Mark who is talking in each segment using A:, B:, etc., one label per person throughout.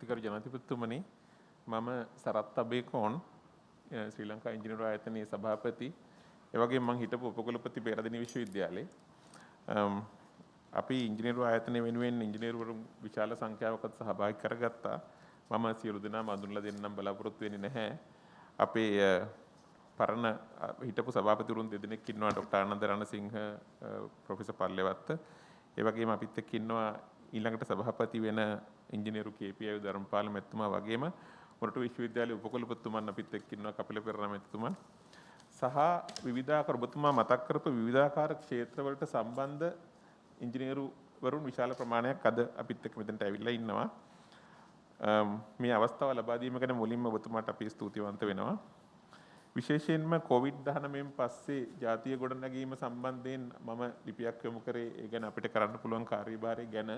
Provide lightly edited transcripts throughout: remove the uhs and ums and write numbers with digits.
A: අගතිකරු ජනාධිපතිතුමනි මම සරත් අබේකෝන් ශ්‍රී ලංකා ඉංජිනේරු ආයතනයේ සභාපති ඒ වගේම මම හිටපු උපකුලපති පෙරදින විශ්වවිද්‍යාලයේ අපි ඉංජිනේරු ආයතනය වෙනුවෙන් ඉංජිනේරුවරුන් විශාල සංඛ්‍යාවකට සහභාගී කරගත්තා. මම සියලු දෙනාම අඳුනලා දෙන්නම් බලාපොරොත්තු වෙන්නේ නැහැ. අපේ පරණ හිටපු සභාපතිවරුන් දෙදෙනෙක් ඉන්නවා ඩොක්ටර් ආනන්ද රණසිංහ ප්‍රොෆෙසර් පල්ලෙවත්ත. ඒ වගේම අපිත් එක්ක ඉන්නවා ඊළඟට සභාපති වෙන ඉංජිනේරු කේ.පී.ආයු ධර්මපාල මැතිතුමා වගේම මොරටු විශ්වවිද්‍යාලයේ උපකුලපතිතුමන් අපිත් එක්ක ඉන්නවා කපිල පෙරේරා මැතිතුමන්. සහ විවිධාකාර ඔබතුමා මතක් කරපු විවිධාකාර ක්ෂේත්‍රවලට සම්බන්ධ ඉංජිනේරු වරුන් විශාල ප්‍රමාණයක් අද අපිත් එක්ක මෙතනට ඇවිල්ලා ඉන්නවා. මේ අවස්ථාව ලබා දීම ගැන මුලින්ම ඔබතුමාට අපි ස්තුතිවන්ත වෙනවා. විශේෂයෙන්ම COVID-19 පස්සේ ජාතිය ගොඩනැගීම සම්බන්ධයෙන් මම ලිපියක් යොමු කරේ ඒ ගැන අපිට කරන්න පුළුවන් කාර්යභාරය ගැන.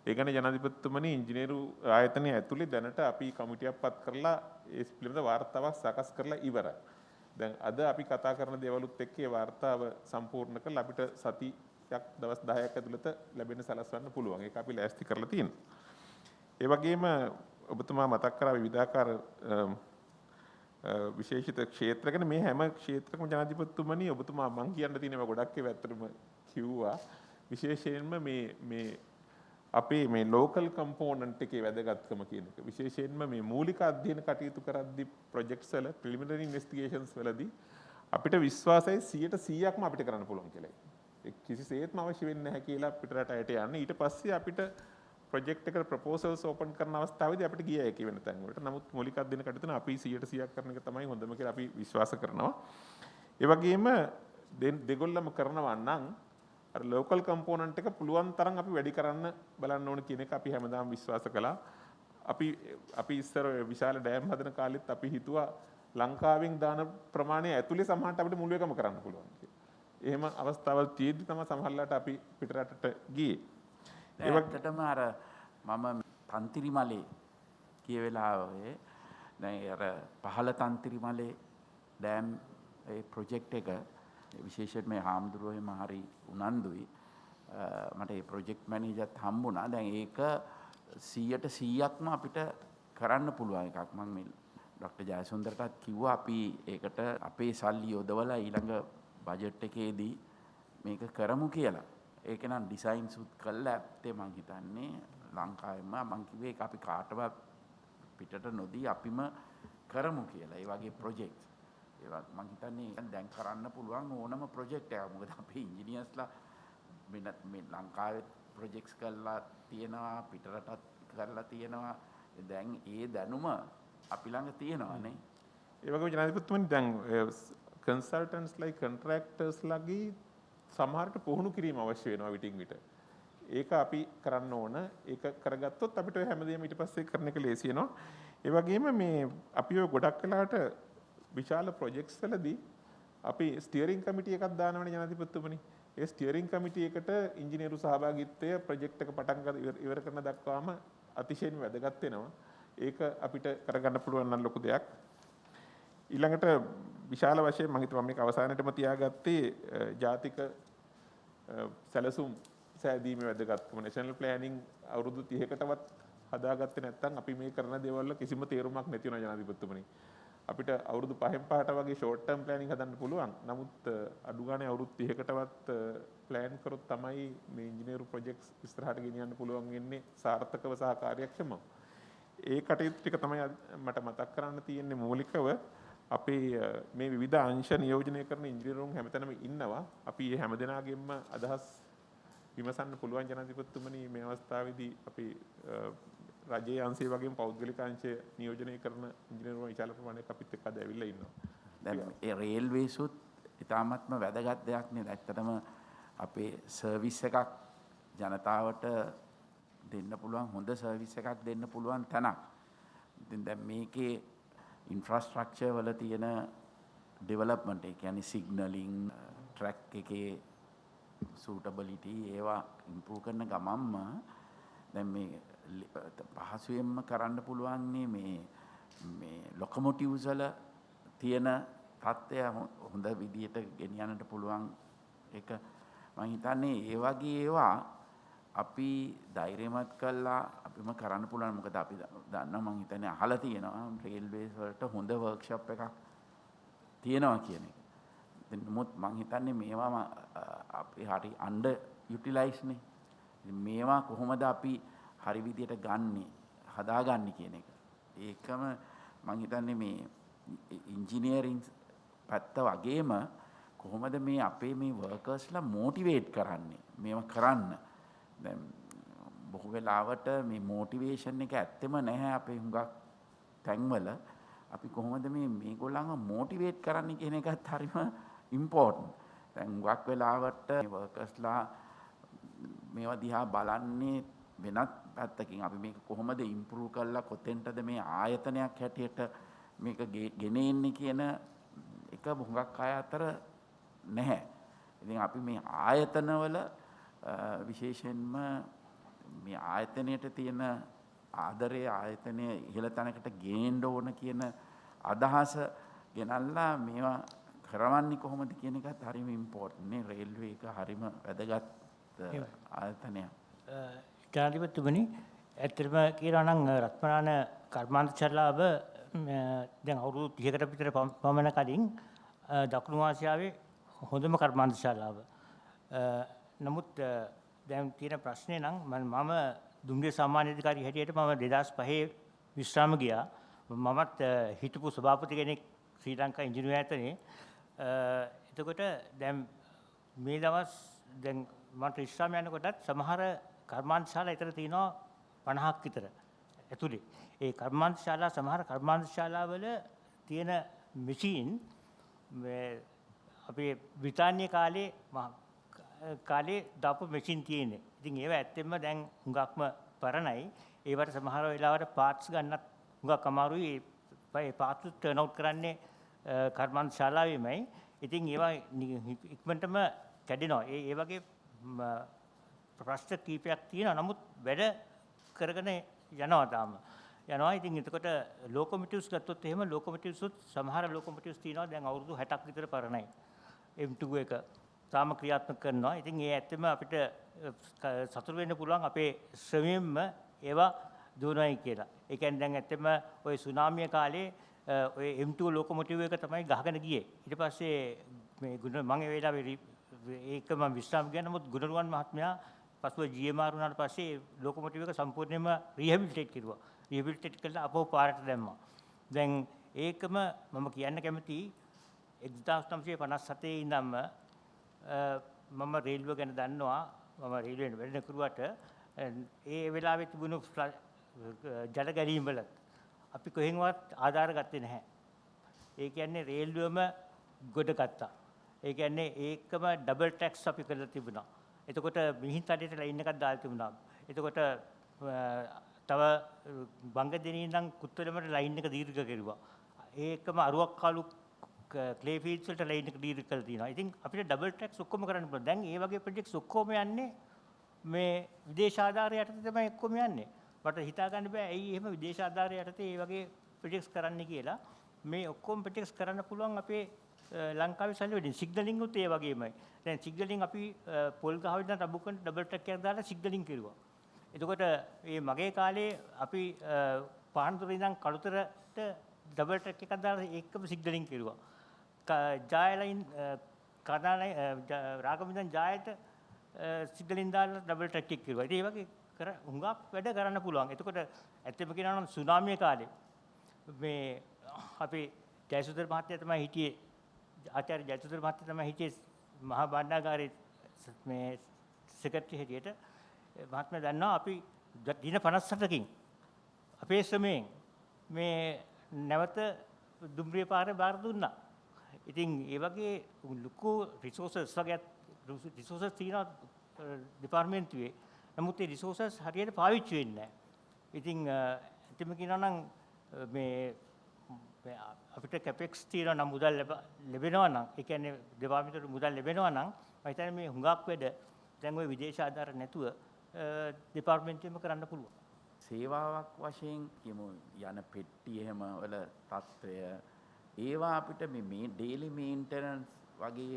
A: ඒ ගැන ජනාධිපතිතුමනි ඉංජිනේරු ආයතනය ඇතුලේ දැනට අපි කමිටියක් පත් කරලා ඒ පිළිබඳ වාර්තාවක් සකස් කරලා ඉවරයි. දැන් අද අපි කතා කරන දේවලුත් එක්ක ඒ වාර්තාව සම්පූර්ණ කරලා අපිට සතියක් දවස් 10ක් ඇතුළත ලැබෙන්න සලස්වන්න පුළුවන්. ඒක අපි ලෑස්ති කරලා තියෙනවා. ඒ වගේම ඔබතුමා මතක් කරා විවිධාකාර විශේෂිත ක්ෂේත්‍ර ගැන මේ හැම ක්ෂේත්‍රකම ජනාධිපතිතුමනි ඔබතුමා මම කියන්න තියෙන ඒවා ගොඩක් ඒවා ඇත්තටම කිව්වා. විශේෂයෙන්ම මේ අපේ මේ ලෝකල් කම්පෝනන්ට් එකේ වැදගත්කම කියන එක. විශේෂයෙන්ම මේ මූලික අධ්‍යයන කටයුතු කරද්දී ප්‍රොජෙක්ට්ස් වල ප්‍රිලිමිනරි ඉන්වෙස්ටිගේෂන්ස් වලදී අපිට විශ්වාසයි 100%ක්ම අපිට කරන්න පුළුවන් කියලා. ඒ කිසිසේත්ම අවශ්‍ය වෙන්නේ නැහැ කියලා අපිට රටයට යන්න. ඊට පස්සේ අපිට ප්‍රොජෙක්ට් එකට ප්‍රොපෝසල්ස් ඕපන් කරන අවස්ථාවේදී අපිට ගියා ඒකේ වෙන තැන් වලට. නමුත් මූලික අධ්‍යයන කටයුතු අපි 100%ක් කරන එක තමයි හොඳම කියලා අපි විශ්වාස කරනවා. ඒ වගේම දෙගොල්ලම කරනවා නම් අර ලෝකල් කම්පෝනන්ට් එක පුළුවන් තරම් අපි වැඩි කරන්න බලන්න ඕන කියන එක අපි හැමදාම විශ්වාස කළා. අපි ඉස්සර විශාල ඩෑම් හදන කාලෙත් අපි හිතුවා ලංකාවෙන් දාන ප්‍රමාණය ඇතුලේ සමහරට අපිට මුළු එකම කරන්න පුළුවන් කියලා. එහෙම අවස්ථාවල් තියෙද්දි තමයි සමහරලාට අපි පිටරටට ගියේ.
B: ඇත්තටම අර මම තන්තිරිමලේ කිය වෙලාවේ දැන් අර පහළ තන්තිරිමලේ ඩෑම් ඒ ප්‍රොජෙක්ට් එක විශේෂයෙන් මේ හාමුදුරුවෝ එහෙම හරි උනන්දුයි. මට ඒ ප්‍රොජෙක්ට් මැනේජර්ත් හම්බුණා. දැන් ඒක 100%ක්ම අපිට කරන්න පුළුවන් එකක්. මම මේ ડોક્ટર ජයසුන්දරටත් කිව්වා අපි ඒකට අපේ සල්ලි යොදවලා ඊළඟ බජට් එකේදී මේක කරමු කියලා. ඒක නම් ඩිසයින් සුත් කළා ඇත්තේ මං හිතන්නේ ලංකාවෙම මං කිව්වේ ඒක අපි කාටවත් පිටට නොදී අපිම කරමු කියලා. ඒ වගේ ප්‍රොජෙක්ට්ස් ඒවත් මං හිතන්නේ දැන් කරන්න පුළුවන් ඕනම ප්‍රොජෙක්ට් එකක්. මොකද අපේ ඉංජිනේර්ස්ලා මේ ලංකාවේ ප්‍රොජෙක්ට්ස් කරලා තියෙනවා පිටරටත් කරලා තියෙනවා. දැන් ඒ දැනුම අපි ළඟ තියෙනවානේ.
A: ඒ වගේම ජනාධිපතිතුමනි දැන් කන්සල්ටන්ට්ස්ලා කොන්ට්‍රැක්ටර්ස්ලාගේ සමහරට පුහුණු කිරීම අවශ්‍ය වෙනවා විටින් විට. ඒක අපි කරන්න ඕන. ඒක කරගත්තොත් අපිට ඔය හැමදේම ඊට පස්සේ කරන එක ලේසි වෙනවා. ඒ වගේම මේ අපි ඔය ගොඩක් වෙලාවට විශාල ප්‍රොජෙක්ට්ස් වලදී අපි ස්ටියරින් කමිටි එකක් දානවනේ ජනාධිපතිතුමනි. ඒ ස්ටියරින් කමිටි එකට ඉංජිනේරු සහභාගීත්වය ප්‍රොජෙක්ට් එක පටන් ඉවර කරන දක්වාම අතිශයින් වැදගත් වෙනවා. ඒක අපිට කරගන්න පුළුවන් නම් ලොකු දෙයක්. ඊළඟට විශාල වශයෙන් මම හිතුවා මේක අවසානයේටම තියාගත්තේ ජාතික සැලසුම් සෑදීමේ වැදගත්කම. නැෂනල් ප්ලෑනින් අවුරුදු 30කටවත් හදාගත්තේ නැත්නම් අපි මේ කරන දේවල් වල කිසිම තේරුමක් නැති වෙනවා ජනාධිපතිතුමනි. අපිට අවුරුදු 5න් 5ට වගේ ෂෝට් ටර්ම් ප්ලෑනින් හදන්න පුළුවන්. නමුත් අඩු ගානේ අවුරුදු 30කටවත් ප්ලෑන් කරොත් තමයි මේ ඉංජිනේරු ප්‍රොජෙක්ට්ස් ඉස්සරහට ගෙනියන්න පුළුවන් වෙන්නේ සාර්ථකව සහ කාර්යක්ෂමව. ඒ කටයුතු ටික තමයි මට මතක් කරන්න තියෙන්නේ මූලිකව. අපේ මේ විවිධ අංශ නියෝජනය කරන ඉංජිනේරුන් හැමතැනම ඉන්නවා. අපි මේ හැමදෙනාගෙම අදහස් විමසන්න පුළුවන් ජනාධිපතිතුමනි මේ අවස්ථාවේදී අපි රජයේ අංශය වගේම පෞද්ගලික අංශය නියෝජනය කරන ඉංජිනේරුන් විශාල ප්‍රමාණයක් අපිත් එක්ක අද ඇවිල්ලා ඉන්නවා.
B: දැන් ඒ රේල්වේසුත් ඉතාමත්ම වැදගත් දෙයක් නේද? ඇත්තටම අපේ සර්විස් එකක් ජනතාවට දෙන්න පුළුවන් හොඳ සර්විස් එකක් දෙන්න පුළුවන් තැනක්. ඉතින් දැන් මේකේ ඉන්ෆ්‍රාස්ට්‍රක්චර් වල තියෙන ඩෙවලොප්මන්ට් ඒ කියන්නේ සිග්නලින් ට්‍රැක් එකේ සූටබිලිටි ඒවා ඉම්ප්‍රූව් කරන ගමන්ම දැන් මේ පහසුවෙන්ම කරන්න පුළුවන් මේ ලොකොමොටිව්ස් වල තියෙන තත්ත්වය හොඳ විදියට ගෙනියන්නට පුළුවන් එක මම හිතන්නේ ඒ වගේ ඒවා අපි ධෛර්යමත් කළා අපිම කරන්න පුළුවන් මොකද අපි දන්නවා මං හිතන්නේ අහලා තියෙනවා රේල්වේස් වලට හොඳ වර්ක්ෂොප් එකක් තියෙනවා කියන එක. ඉතින් නමුත් මං හිතන්නේ මේවා අපි හරි අන්ඩර් යුටිලයිස් නේ. මේවා කොහොමද අපි හරි විදියට ගන්නෙ හදාගන්නේ කියන එක. ඒකම මං හිතන්නේ මේ ඉන්ජිනියරින් පැත්ත වගේම කොහොමද මේ අපේ මේ වර්කර්ස්ලා මොටිවේට් කරන්නේ මේවා කරන්න. දැන් බොහෝ වෙලාවට මේ මොටිවේෂන් එක ඇත්තෙම නැහැ අපේ හුඟක් තැන්වල. අපි කොහොමද මේගොල්ලන්ව මොටිවේට් කරන්නේ කියන එකත් හරිම ඉම්පෝටන්ට්. දැන් හුඟක් වෙලාවට වර්කර්ස්ලා මේවා දිහා බලන්නේ වෙනත් පැත්තකින් අපි මේක කොහොමද ඉම්ප්‍රූව් කරලා කොතෙන්ටද මේ ආයතනයක් හැටියට මේක ගෙන එන්නේ කියන එක හුඟක් අය අතර නැහැ. ඉතින් අපි මේ ආයතනවල විශේෂයෙන්ම මේ ආයතනයට තියෙන ආදරය ආයතනය ඉහළ තැනකට ගේන්න ඕන කියන අදහස ගෙනල්ලා මේවා කරවන්නේ කොහොමද කියන එකත් හරිම ඉම්පෝටන්ට් නේ. රේල්වේ එක හරිම වැදගත් ආයතනයක්.
C: ජනාධිපතිතුමනි ඇත්තටම කියනවා නම් රත්මලාන කර්මාන්ත ශාලාව දැන් අවුරුදු 30කට විතර පමණ කලින් දකුණු ආසියාවේ හොඳම කර්මාන්ත ශාලාව. නමුත් දැන් තියෙන ප්‍රශ්නේ නම් මම දුම්රිය සාමාන්‍ය අධිකාරී හැටියට මම 2005 විශ්‍රාම ගියා. මමත් හිටපු සභාපති කෙනෙක් ශ්‍රී ලංකා ඉංජිනේරු ආයතනයේ. එතකොට දැන් මේ දවස් දැන් මට විශ්‍රාම යනකොටත් සමහර කර්මාන්ත ශාලා ඊතර තියෙනවා 50ක් විතර ඇතුලේ. ඒ කර්මාන්ත ශාලා සමහර කර්මාන්ත ශාලාවල තියෙන මැෂින් අපේ බ්‍රිතාන්‍ය කාලේ දාපු මැෂින් තියෙන්නේ. ඉතින් ඒවා ඇත්තෙන්ම දැන් හුඟක්ම පරණයි. ඒවට සමහර වෙලාවට පාර්ට්ස් ගන්නත් හුඟක් අමාරුයි. ඒ පාර්ට්ස් ටර්න් අවුට් කරන්නේ කර්මාන්ත ශාලාවෙමයි. ඉතින් ඒවා ඉක්මනටම කැඩෙනවා. ඒ වගේ ප්‍රශ්න කීපයක් තියෙනවා. නමුත් වැඩ කරගෙන යනවා තාම. ඉතින් එතකොට ලෝකොමොටිව්ස් ගත්තොත් එහෙම ලෝකොමොටිව්ස් සමහර ලෝකොමොටිව්ස් තියෙනවා දැන් අවුරුදු 60ක් විතර පරණයි. M2 එක තාම ක්‍රියාත්මක කරනවා. ඉතින් ඒ ඇත්තම අපිට සතුටු වෙන්න පුළුවන් අපේ ශ්‍රමයෙන්ම ඒවා දුවනවායි කියලා. ඒ කියන්නේ දැන් ඇත්තම ওই සුනාමිය කාලේ ඔය M2 ලෝකොමොටිව් එක තමයි ගහගෙන ගියේ. ඊට පස්සේ මේ මම ඒ වෙලාවේ ඒක මම විශ්‍රාම ගියා. නමුත් ගුණරුවන් මහත්මයා පසුව GMR වුණාට පස්සේ ලෝකොමොටිව් එක සම්පූර්ණයෙන්ම රීහැබිලිටේට් කෙරුවා. රීහැබිලිටේට් කළා අපෝ පාරට දැම්මා. දැන් ඒකම මම කියන්න කැමතියි 1957 ඉඳන්ම මම රේල්ුව ගැන දන්නවා. මම රේල්ුවෙන් වැඩ කරුවට ඒ වෙලාවේ තිබුණු ජල ගැලීම් වල අපි කොහෙන්වත් ආධාර ගත්තේ නැහැ. ඒ කියන්නේ රේල්ුවම ගොඩ ගත්තා. ඒ කියන්නේ ඒකම ඩබල් ටැක්ස් අපි කරලා තිබුණා. එතකොට මිහින් තඩේට ලයින් එකක් දාලා තිබුණා. එතකොට තව බංගදෙනිය ඉඳන් කුත්තලමට ලයින් එක දීර්ඝ කෙරුවා. ඒකම අරුවක් කාලු ක්ලේ ෆීල්ඩ්ස් වලට ලයින් එක දීර්ඝ කරලා තියෙනවා. ඉතින් අපිට ඩබල් ටැක්ස් ඔක්කොම කරන්න පුළුවන්. දැන් ඒ වගේ ප්‍රොජෙක්ට්ස් ඔක්කොම යන්නේ මේ විදේශ ආධාරය යටතේ තමයි ඔක්කොම යන්නේ. මට හිතා ගන්න බෑ ඇයි එහෙම විදේශ ආධාරය යටතේ මේ වගේ ප්‍රොජෙක්ට්ස් කරන්න කියලා. මේ ඔක්කොම ප්‍රොජෙක්ට්ස් කරන්න පුළුවන් අපේ ලංකාවේ සල්ලි වලින්. සිග්නලින් උත් ඒ වගේමයි. දැන් සිග්නලින් අපි පොල් ගහවෙන් ඉඳන් රබුකන්ට ඩබල් ට්‍රැක් එකක් දාලා සිග්නලින් කෙරුවා. එතකොට මේ මගේ කාලේ අපි පාන්දුර ඉඳන් කළුතරට ඩබල් ට්‍රැක් එකක් දාලා ඒකම සිග්නලින් කෙරුවා. ජායලයින් කඩාලයි රාගමින්දන් ජායට සිග්නලින් දාලා ඩබල් ට්‍රැක් එකක් කෙරුවා. ඉතින් ඒ වගේ හුඟක් වැඩ කරන්න පුළුවන්. එතකොට ඇත්තම කියනවා නම් සුනාමිය කාලේ මේ අපේ ජයසුන්දර මහත්තයා තමයි හිටියේ ආචාර්ය ජයසුන්දර මහත්තයා තමයි හිටියේ මහා භාණ්ඩාගාරයේ මේ සෙක්‍රටරි හැටියට. මහත්මයා දන්නවා අපි දින 58කින් අපේ ශ්‍රමයෙන් මේ නැවත දුම්රිය පාරේ බාර දුන්නා. ඉතින් ඒ වගේ ලොකු රිසෝසස් වගේ රිසෝසස් තියෙනවා දෙපාර්තමේන්තුවේ. නමුත් ඒ රිසෝසස් හරියට පාවිච්චි වෙන්නේ නැහැ. ඉතින් ඇත්තම කියනවා නම් මේ අපිට කැපෙක්ස් තියෙනවා නම් මුදල් ලැබෙනවා නම් ඒ කියන්නේ දෙපාර්තමේන්තුවට මුදල් ලැබෙනවා නම් මම හිතන්නේ මේ හුඟක් වැඩ දැන් ওই විදේශ ආධාර නැතුව දෙපාර්තමේන්තුවෙම කරන්න පුළුවන්.
B: සේවාවක් වශයෙන් කියමු යන පෙට්ටි එහෙම වල තත්ත්වය ඒවා අපිට මේ ඩේලි මේන්ටනන්ස් වගේ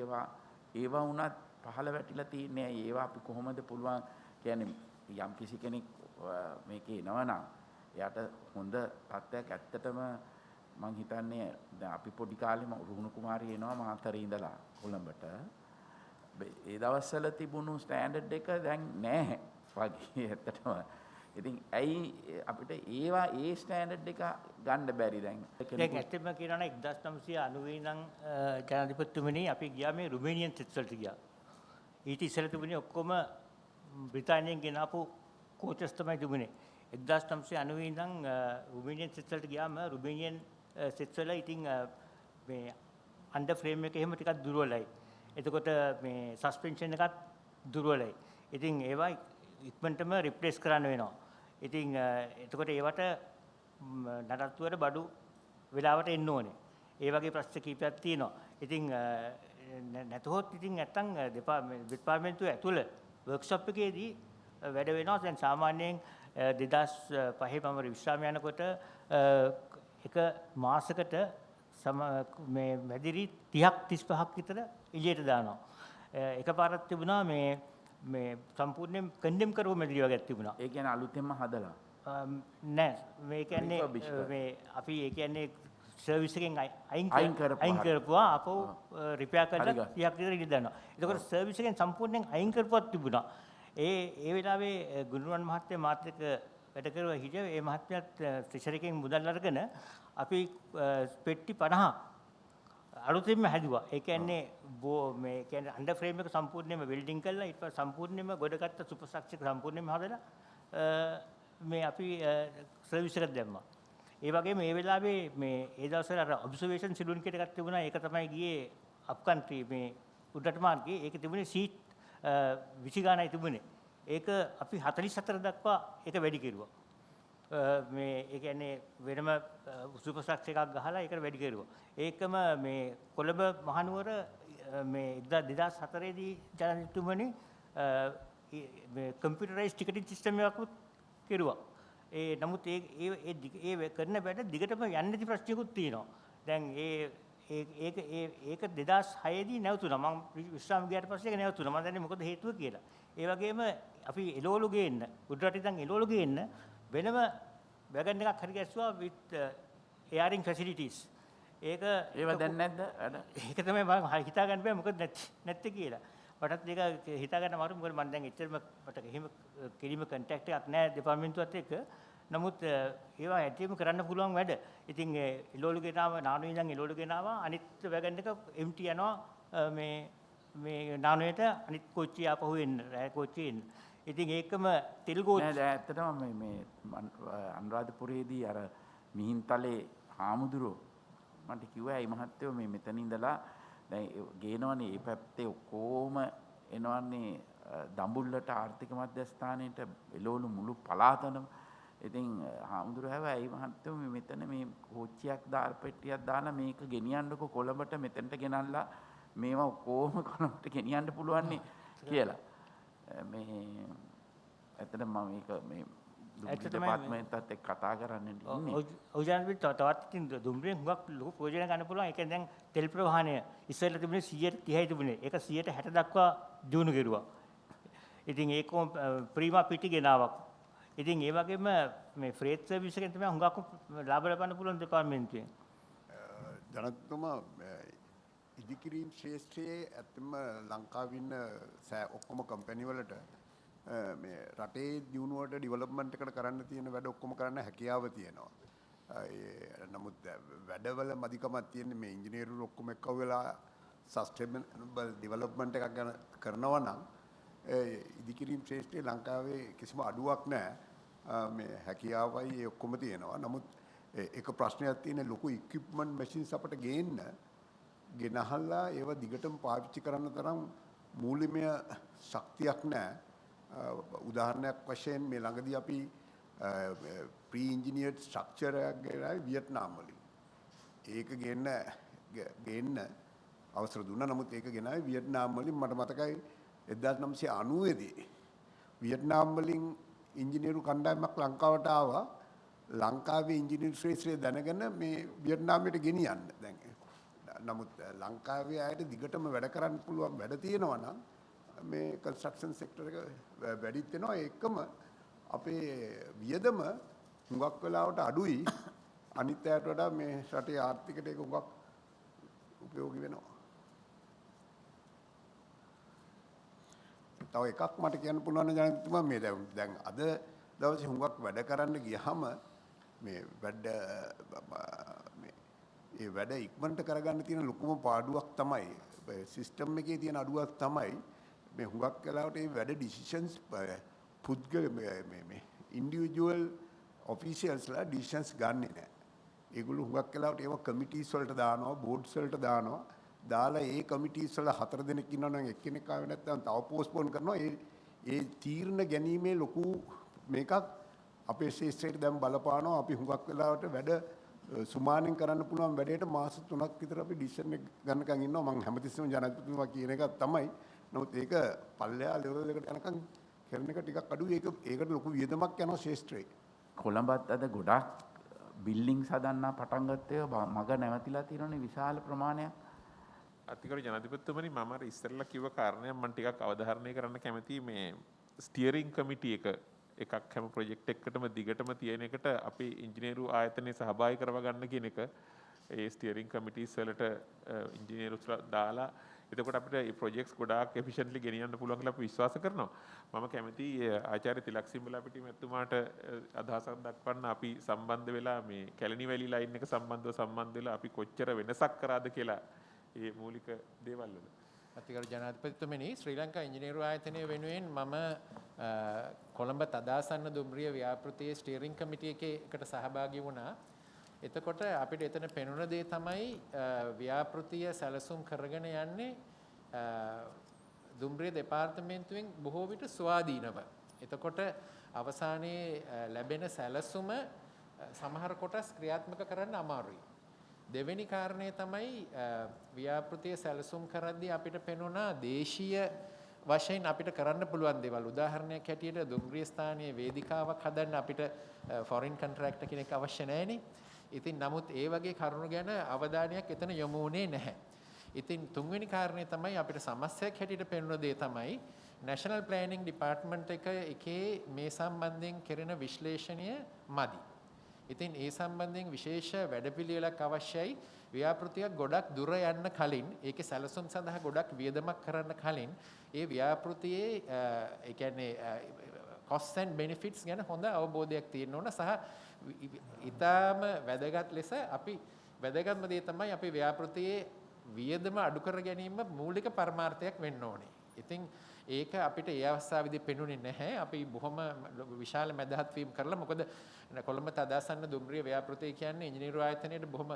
B: ඒවා වුණත් පහළ වැටිලා තියන්නේ ඒවා අපි කොහොමද පුළුවන් කියන්නේ යම් කිසි කෙනෙක් මේකේ එනවා නම් එයාට හොඳ තත්ත්වයක් ඇත්තටම මං හිතන්නේ දැන් අපි පොඩි කාලේ රුහුණු කුමාරී එනවා මාතරේ ඉඳලා කොළඹට. ඒ දවස්වල තිබුණු ස්ටෑන්ඩඩ් එක දැන් නැහැ වගේ ඇත්තටම. ඉතින් ඇයි අපිට ඒවා ඒ ස්ටෑන්ඩඩ් එක ගන්න බැරි දැන්?
C: දැන් ඇත්තම කියනවා නම් 1990 ඉඳන් ජනාධිපතිතුමනි අපි ගියා මේ රුමේනියන් සෙට්ස් වලට ගියා. ඊට ඉස්සෙල්ලා තිබුණේ ඔක්කොම බ්‍රිතාන්‍යයෙන් ගෙනාපු කෝචස් තමයි තිබුණේ. 1990 ඉඳන් රුමේනියන් සෙට්ස් වලට ගියාම රුමේනියන් සෙට්ස් වල ඉතින් මේ අන්ඩර් ෆ්‍රේම් එක එහෙම ටිකක් දුර්වලයි. එතකොට මේ සස්පෙන්ෂන් එකත් දුර්වලයි. ඉතින් ඒවා ඉක්මනටම රිප්ලේස් කරන්න වෙනවා. ඉතින් එතකොට ඒවට නඩත්තුවට බඩු වෙලාවට එන්න ඕනේ. ඒ වගේ ප්‍රශ්න කීපයක් තියෙනවා. ඉතින් නැතහොත් ඉතින් නැත්තම් දෙපාර්තමේන්තුව ඇතුළේ වර්ක්ෂොප් එකේදී වැඩ වෙනවා. දැන් සාමාන්‍යයෙන් 2005 මම විශ්‍රාම යනකොට එක මාසයකට මේ මැදිරි 30ක් 35ක් විතර එළියට දානවා. එකපාරක් තිබුණා මේ සම්පූර්ණයෙන් කන්ඩෙම් කරව මැදිරි වගේක් තිබුණා.
B: ඒ කියන්නේ අලුතෙන්ම හදලා
C: නෑ මේ කියන්නේ මේ අපි ඒ කියන්නේ සර්විස් එකෙන් අයින් කරපුවා අපෝ රිපෙයාර් කරලා 30ක් විතර ඉඳ දානවා. ඒකෝට සර්විස් එකෙන් සම්පූර්ණයෙන් අයින් කරපුවක් තිබුණා. ඒ වෙලාවේ ගුණුවන් මහත්තයා මාත් එක්ක වැඩ කරුවා හිටියා. ඒ මහත්තයාත් ට්‍රෙෂරි එකෙන් මුදල් අරගෙන අපි පෙට්ටි 50 අලුතින්ම හැදුවා. ඒ කියන්නේ මේ කියන්නේ අන්ඩර් ෆ්‍රේම් එක සම්පූර්ණයෙන්ම වෙල්ඩින් කරලා ඊට පස්සේ සම්පූර්ණයෙන්ම ගොඩගත්ත සුපර් ස්ට්‍රක්චර් සම්පූර්ණයෙන්ම හදලා මේ අපි සර්විස් එකට දැම්මා. ඒ වගේම මේ වෙලාවේ මේ ඒ දවස්වල අර ඔබ්සර්වේෂන් සිලුන් කීට එකක් තිබුණා. ඒක තමයි ගියේ අප් කන්ට්‍රි මේ උඩට මාර්ගයේ. ඒක තිබුණේ සීට් 20 ගානයි තිබුණේ. ඒක අපි 44 දක්වා ඒක වැඩි කෙරුවා. මේ ඒ කියන්නේ වෙනම සුපර් ස්ට්‍රක්චර් එකක් ගහලා ඒකට වැඩි කෙරුවා. ඒකම මේ කොළඹ මහනුවර මේ 2004 දී ජනාධිපතිතුමනි මේ කම්පියුටරයිස් ටිකටින් සිස්ටම් එකක් කෙරුවා. නමුත් ඒ කරන වැඩ දිගටම යන්නේ නැති ප්‍රශ්නකුත් තියෙනවා. දැන් ඒක 2006 දී නැවතුණා. මම විශ්‍රාම ගියාට පස්සේ ඒක නැවතුණා. මම දන්නේ මොකද හේතුව කියලා. ඒ වගේම අපි එළවලු ගේන්න උඩරට ඉඳන් එළවලු ගේන්න වෙනම වැගන් එකක් හරි ගැස්සුවා with airing facilities. ඒව
B: දැන් නැද්ද?
C: ඒක තමයි මම හිතා ගන්න බෑ මොකද නැත්තේ කියලා. මටත් ඒක හිතා ගන්න අමාරුයි. මොකද මම දැන් එච්චරම මට එහෙම කිලිම කන්ටැක්ට් එකක් නැහැ දෙපාර්තමේන්තුවත් එක්ක. නමුත් ඒවා ඇත්තටම කරන්න පුළුවන් වැඩ. ඉතින් එළවලු ගෙනාව නානුවේ ඉඳන් එළවලු ගෙනාවා. අනිත් වැගන් එක empty යනවා මේ නානුවේට අනිත් කෝච්චිය ආපහු එන්න. රෑ කෝච්චිය එන්න. ඉතින් ඒකම තෙල් කෝච්චිය
B: නෑ ඇත්තටම මේ අනුරාධපුරයේදී අර මිහින්තලේ හාමුදුරුවෝ මට කිව්වා ඒ මහත්තයෝ මේ මෙතන ඉඳලා දැන් ගේනවනේ මේ පැත්තේ ඔක්කොම එනවන්නේ දඹුල්ලට ආර්ථික මධ්‍යස්ථානයේට එළවලු මුළු පළාතනම. ඉතින් හාමුදුරුවෝ හැවා ඒ මහත්තයෝ මේ මෙතන මේ කෝච්චියක් දාලා පෙට්ටියක් දාලා මේක ගෙනියන්නකො කොළඹට මෙතනට ගෙනල්ලා මේවා ඔක්කොම කොළඹට ගෙනියන්න පුළුවන් නේ කියලා. මේ ඇත්තටම මම මේක මේ දෙපාර්තමේන්තුවත් එක්ක කතා කරන්න ඉන්නේ.
C: ඔයජාන් පිට තවත් ඉතින් දුම්රියෙන් හුඟක් ලොකු ප්‍රයෝජන ගන්න පුළුවන්. ඒ කියන්නේ දැන් තෙල් ප්‍රවාහනය ඉස්සෙල්ලා තිබුණේ 130යි තිබුණේ. ඒක 160 දක්වා දියුණු කෙරුවා. ඉතින් ඒකම ප්‍රීමා පිටි ගෙනාවක්. ඉතින් ඒ වගේම මේ ෆ්‍රේට් සර්විස් එකෙන් තමයි හුඟක් ලාභ ලබන්න පුළුවන් දෙපාර්තමේන්තුවෙන්.
D: ජනතුමා ඉදිකිරීම් ශේෂ්ත්‍රයේ ඇත්තම ලංකාවේ ඉන්න ඔක්කොම කම්පැනි වලට මේ රටේ දියුණුවට ඩිවලොප්මන්ට් එකට කරන්න තියෙන වැඩ ඔක්කොම කරන්න හැකියාව තියෙනවා. නමුත් වැඩවල මදිකමක් තියෙන්නේ මේ ඉංජිනේරු ඔක්කොම එක්ක වෙලා සස්ටේනබල් ඩිවලොප්මන්ට් එකක් ගැන කරනවා නම් ඉදිකිරීම් ශේෂ්ත්‍රයේ ලංකාවේ කිසිම අඩුවක් නැහැ. මේ හැකියාවයි ඒ ඔක්කොම තියෙනවා. නමුත් එක ප්‍රශ්නයක් තියෙන ලොකු ඉක්විප්මන්ට් මැෂින්ස් අපිට ගේන්න ගෙනහල්ලා ඒව දිගටම පාවිච්චි කරන්න තරම් මූලිකමය ශක්තියක් නැහැ. උදාහරණයක් වශයෙන් මේ ළඟදී අපි ප්‍රී ඉන්ජිනියර්ඩ් ස්ට්‍රක්චර් එකක් ගෙනාවි වියට්නාම් වලින්. ඒක ගේන්න අවසර දුන්නා. නමුත් ඒක ගෙනාවි වියට්නාම් වලින්. මට මතකයි 1990 දී වියට්නාම් වලින් ඉංජිනේරු කණ්ඩායමක් ලංකාවට ආවා. ලංකාවේ ඉංජිනේරු ශ්‍රේෂ්ඨය දැනගෙන මේ වියට්නාමයට ගෙනියන්න. දැන් නමුත් ලංකාවේ අයට දිගටම වැඩ කරන්න පුළුවන් වැඩ තියෙනවා නම් මේ කන්ස්ට්‍රක්ෂන් සෙක්ටර් එක වැඩිත් වෙනවා. ඒකම අපේ වියදම හුඟක් වෙලාවට අඩුයි. අනිත් අයට වඩා මේ රටේ ආර්ථිකයට ඒක හුඟක් උපයෝගී වෙනවා. තව එකක් මට කියන්න පුළුවන් ජනතුමා මේ දැන් අද දවසේ හුඟක් වැඩ කරන්න ගියහම මේ ඒ වැඩ ඉක්මනට කරගන්න තියෙන ලොකුම පාඩුවක් තමයි සිස්ටම් එකේ තියෙන අඩුවක් තමයි මේ හුඟක් වෙලාවට මේ වැඩ ඩිසිෂන්ස් පුද්ගල මේ ඉන්ඩිවිජුවල් ඔෆිෂියල්ස්ලා ඩිසිෂන්ස් ගන්නෙ නැහැ. ඒගොල්ලෝ හුඟක් වෙලාවට ඒව කමිටිස් වලට දානවා, බෝඩ්ස් වලට දානවා. දාලා ඒ කමිටිස් වල 4 දෙනෙක් ඉන්නවා නම් එක්කෙනෙක් ආවේ නැත්නම් තව පෝස්ට්පෝන් කරනවා. ඒ තීරණ ගැනීමේ ලොකු මේකක් අපේ ශේෂ්ත්‍රයට දැන් බලපානවා. අපි හුඟක් වෙලාවට වැඩ සුමානෙන් කරන්න පුළුවන් වැඩේට මාස 3ක් විතර අපි ඩිසිෂන් එක ගන්නකම් ඉන්නවා. මම හැමතිස්සෙම ජනාධිපතිතුමා කියන එක තමයි. නමුත් ඒක පල්ලෙහා ලෙවල් එකට යනකම් කරන එක ටිකක් අඩුයි. ඒකට ලොකු වියදමක් යනවා ශේෂ්ත්‍රයේ.
B: කොළඹත් අද ගොඩක් බිල්ඩින්ග්ස් හදන්න පටන් ගත්තේ මග නැවතිලා තියෙනනේ විශාල ප්‍රමාණයක්.
A: අතිකරු ජනාධිපතිතුමනි මම අර ඉස්සෙල්ලා කිව්ව කාරණයක් මම ටිකක් අවධාරණය කරන්න කැමතියි. මේ ස්ටියරින් කමිටි එකක් හැම ප්‍රොජෙක්ට් එකකටම දිගටම තියෙන එකට අපේ ඉංජිනේරු ආයතනයේ සහභාගී කරව ගන්න කියන එක. ඒ ස්ටියරින් කමිටිස් වලට ඉංජිනේරුස්ලා දාලා එතකොට අපිට මේ ප්‍රොජෙක්ට්ස් ගොඩාක් එෆිෂන්ට්ලි ගෙනියන්න පුළුවන් කියලා අපි විශ්වාස කරනවා. මම කැමතියි ආචාර්ය තිලක් සිම්බලා පිටිම එතුමාට අදහසක් දක්වන්න අපි සම්බන්ධ වෙලා මේ කැලණි වැලි ලයින් එක සම්බන්ධ වෙලා අපි කොච්චර වෙනසක් කරාද කියලා ඒ මූලික දේවල් වල.
E: අතිගරු ජනාධිපතිතුමනි ශ්‍රී ලංකා ඉංජිනේරු ආයතනය වෙනුවෙන් මම කොළඹ තදාසන්න දුම්රිය ව්‍යාපෘතියේ ස්ටියරින් කමිටි එකකට සහභාගී වුණා. එතකොට අපිට එතන පෙනුන දේ තමයි ව්‍යාපෘතිය සැලසුම් කරගෙන යන්නේ දුම්රිය දෙපාර්තමේන්තුවෙන් බොහෝ විට ස්වාධීනව. එතකොට අවසානයේ ලැබෙන සැලසුම සමහර කොටස් ක්‍රියාත්මක කරන්න අමාරුයි. දෙවෙනි කාරණය තමයි ව්‍යාපෘතිය සැලසුම් කරද්දී අපිට පෙනුණා දේශීය වශයෙන් අපිට කරන්න පුළුවන් දේවල්. උදාහරණයක් හැටියට දුම්රිය ස්ථානයේ වේදිකාවක් හදන්න අපිට ෆොරින් කොන්ට්‍රැක්ටර් කෙනෙක් අවශ්‍ය නැහෙනේ. ඉතින් නමුත් ඒ වගේ කරුණු ගැන අවධානයක් එතන යොමු වුණේ නැහැ. ඉතින් තුන්වෙනි කාරණය තමයි අපිට සමස්තයක් හැටියට පෙනුන දේ තමයි නැෂනල් ප්ලෑනින් ඩිපාර්ට්මන්ට් එකේ මේ සම්බන්ධයෙන් කෙරෙන විශ්ලේෂණය මදි. ඉතින් ඒ සම්බන්ධයෙන් විශේෂ වැඩපිළිවෙලක් අවශ්‍යයි. ව්‍යාපෘතියක් ගොඩක් දුර යන්න කලින් ඒකේ සැලසුම් සඳහා ගොඩක් වියදමක් කරන්න කලින් ඒ ව්‍යාපෘතියේ ඒ කියන්නේ costs and benefits ගැන හොඳ අවබෝධයක් තියෙන්න ඕන සහ ඊටාම වැදගත් ලෙස අපි වැදගත්ම දේ තමයි අපි ව්‍යාපෘතියේ වියදම අඩු කර ගැනීම මූලික පරමාර්ථයක් වෙන්න ඕනේ. ඉතින් ඒක අපිට ඒ අවස්ථාවේදී පෙනුනේ නැහැ. අපි බොහොම විශාල මැදහත් වීම කරලා මොකද කොළඹ තදාසන්න දුම්රිය ව්‍යාපෘතිය කියන්නේ ඉංජිනේරු ආයතනයේ බොහොම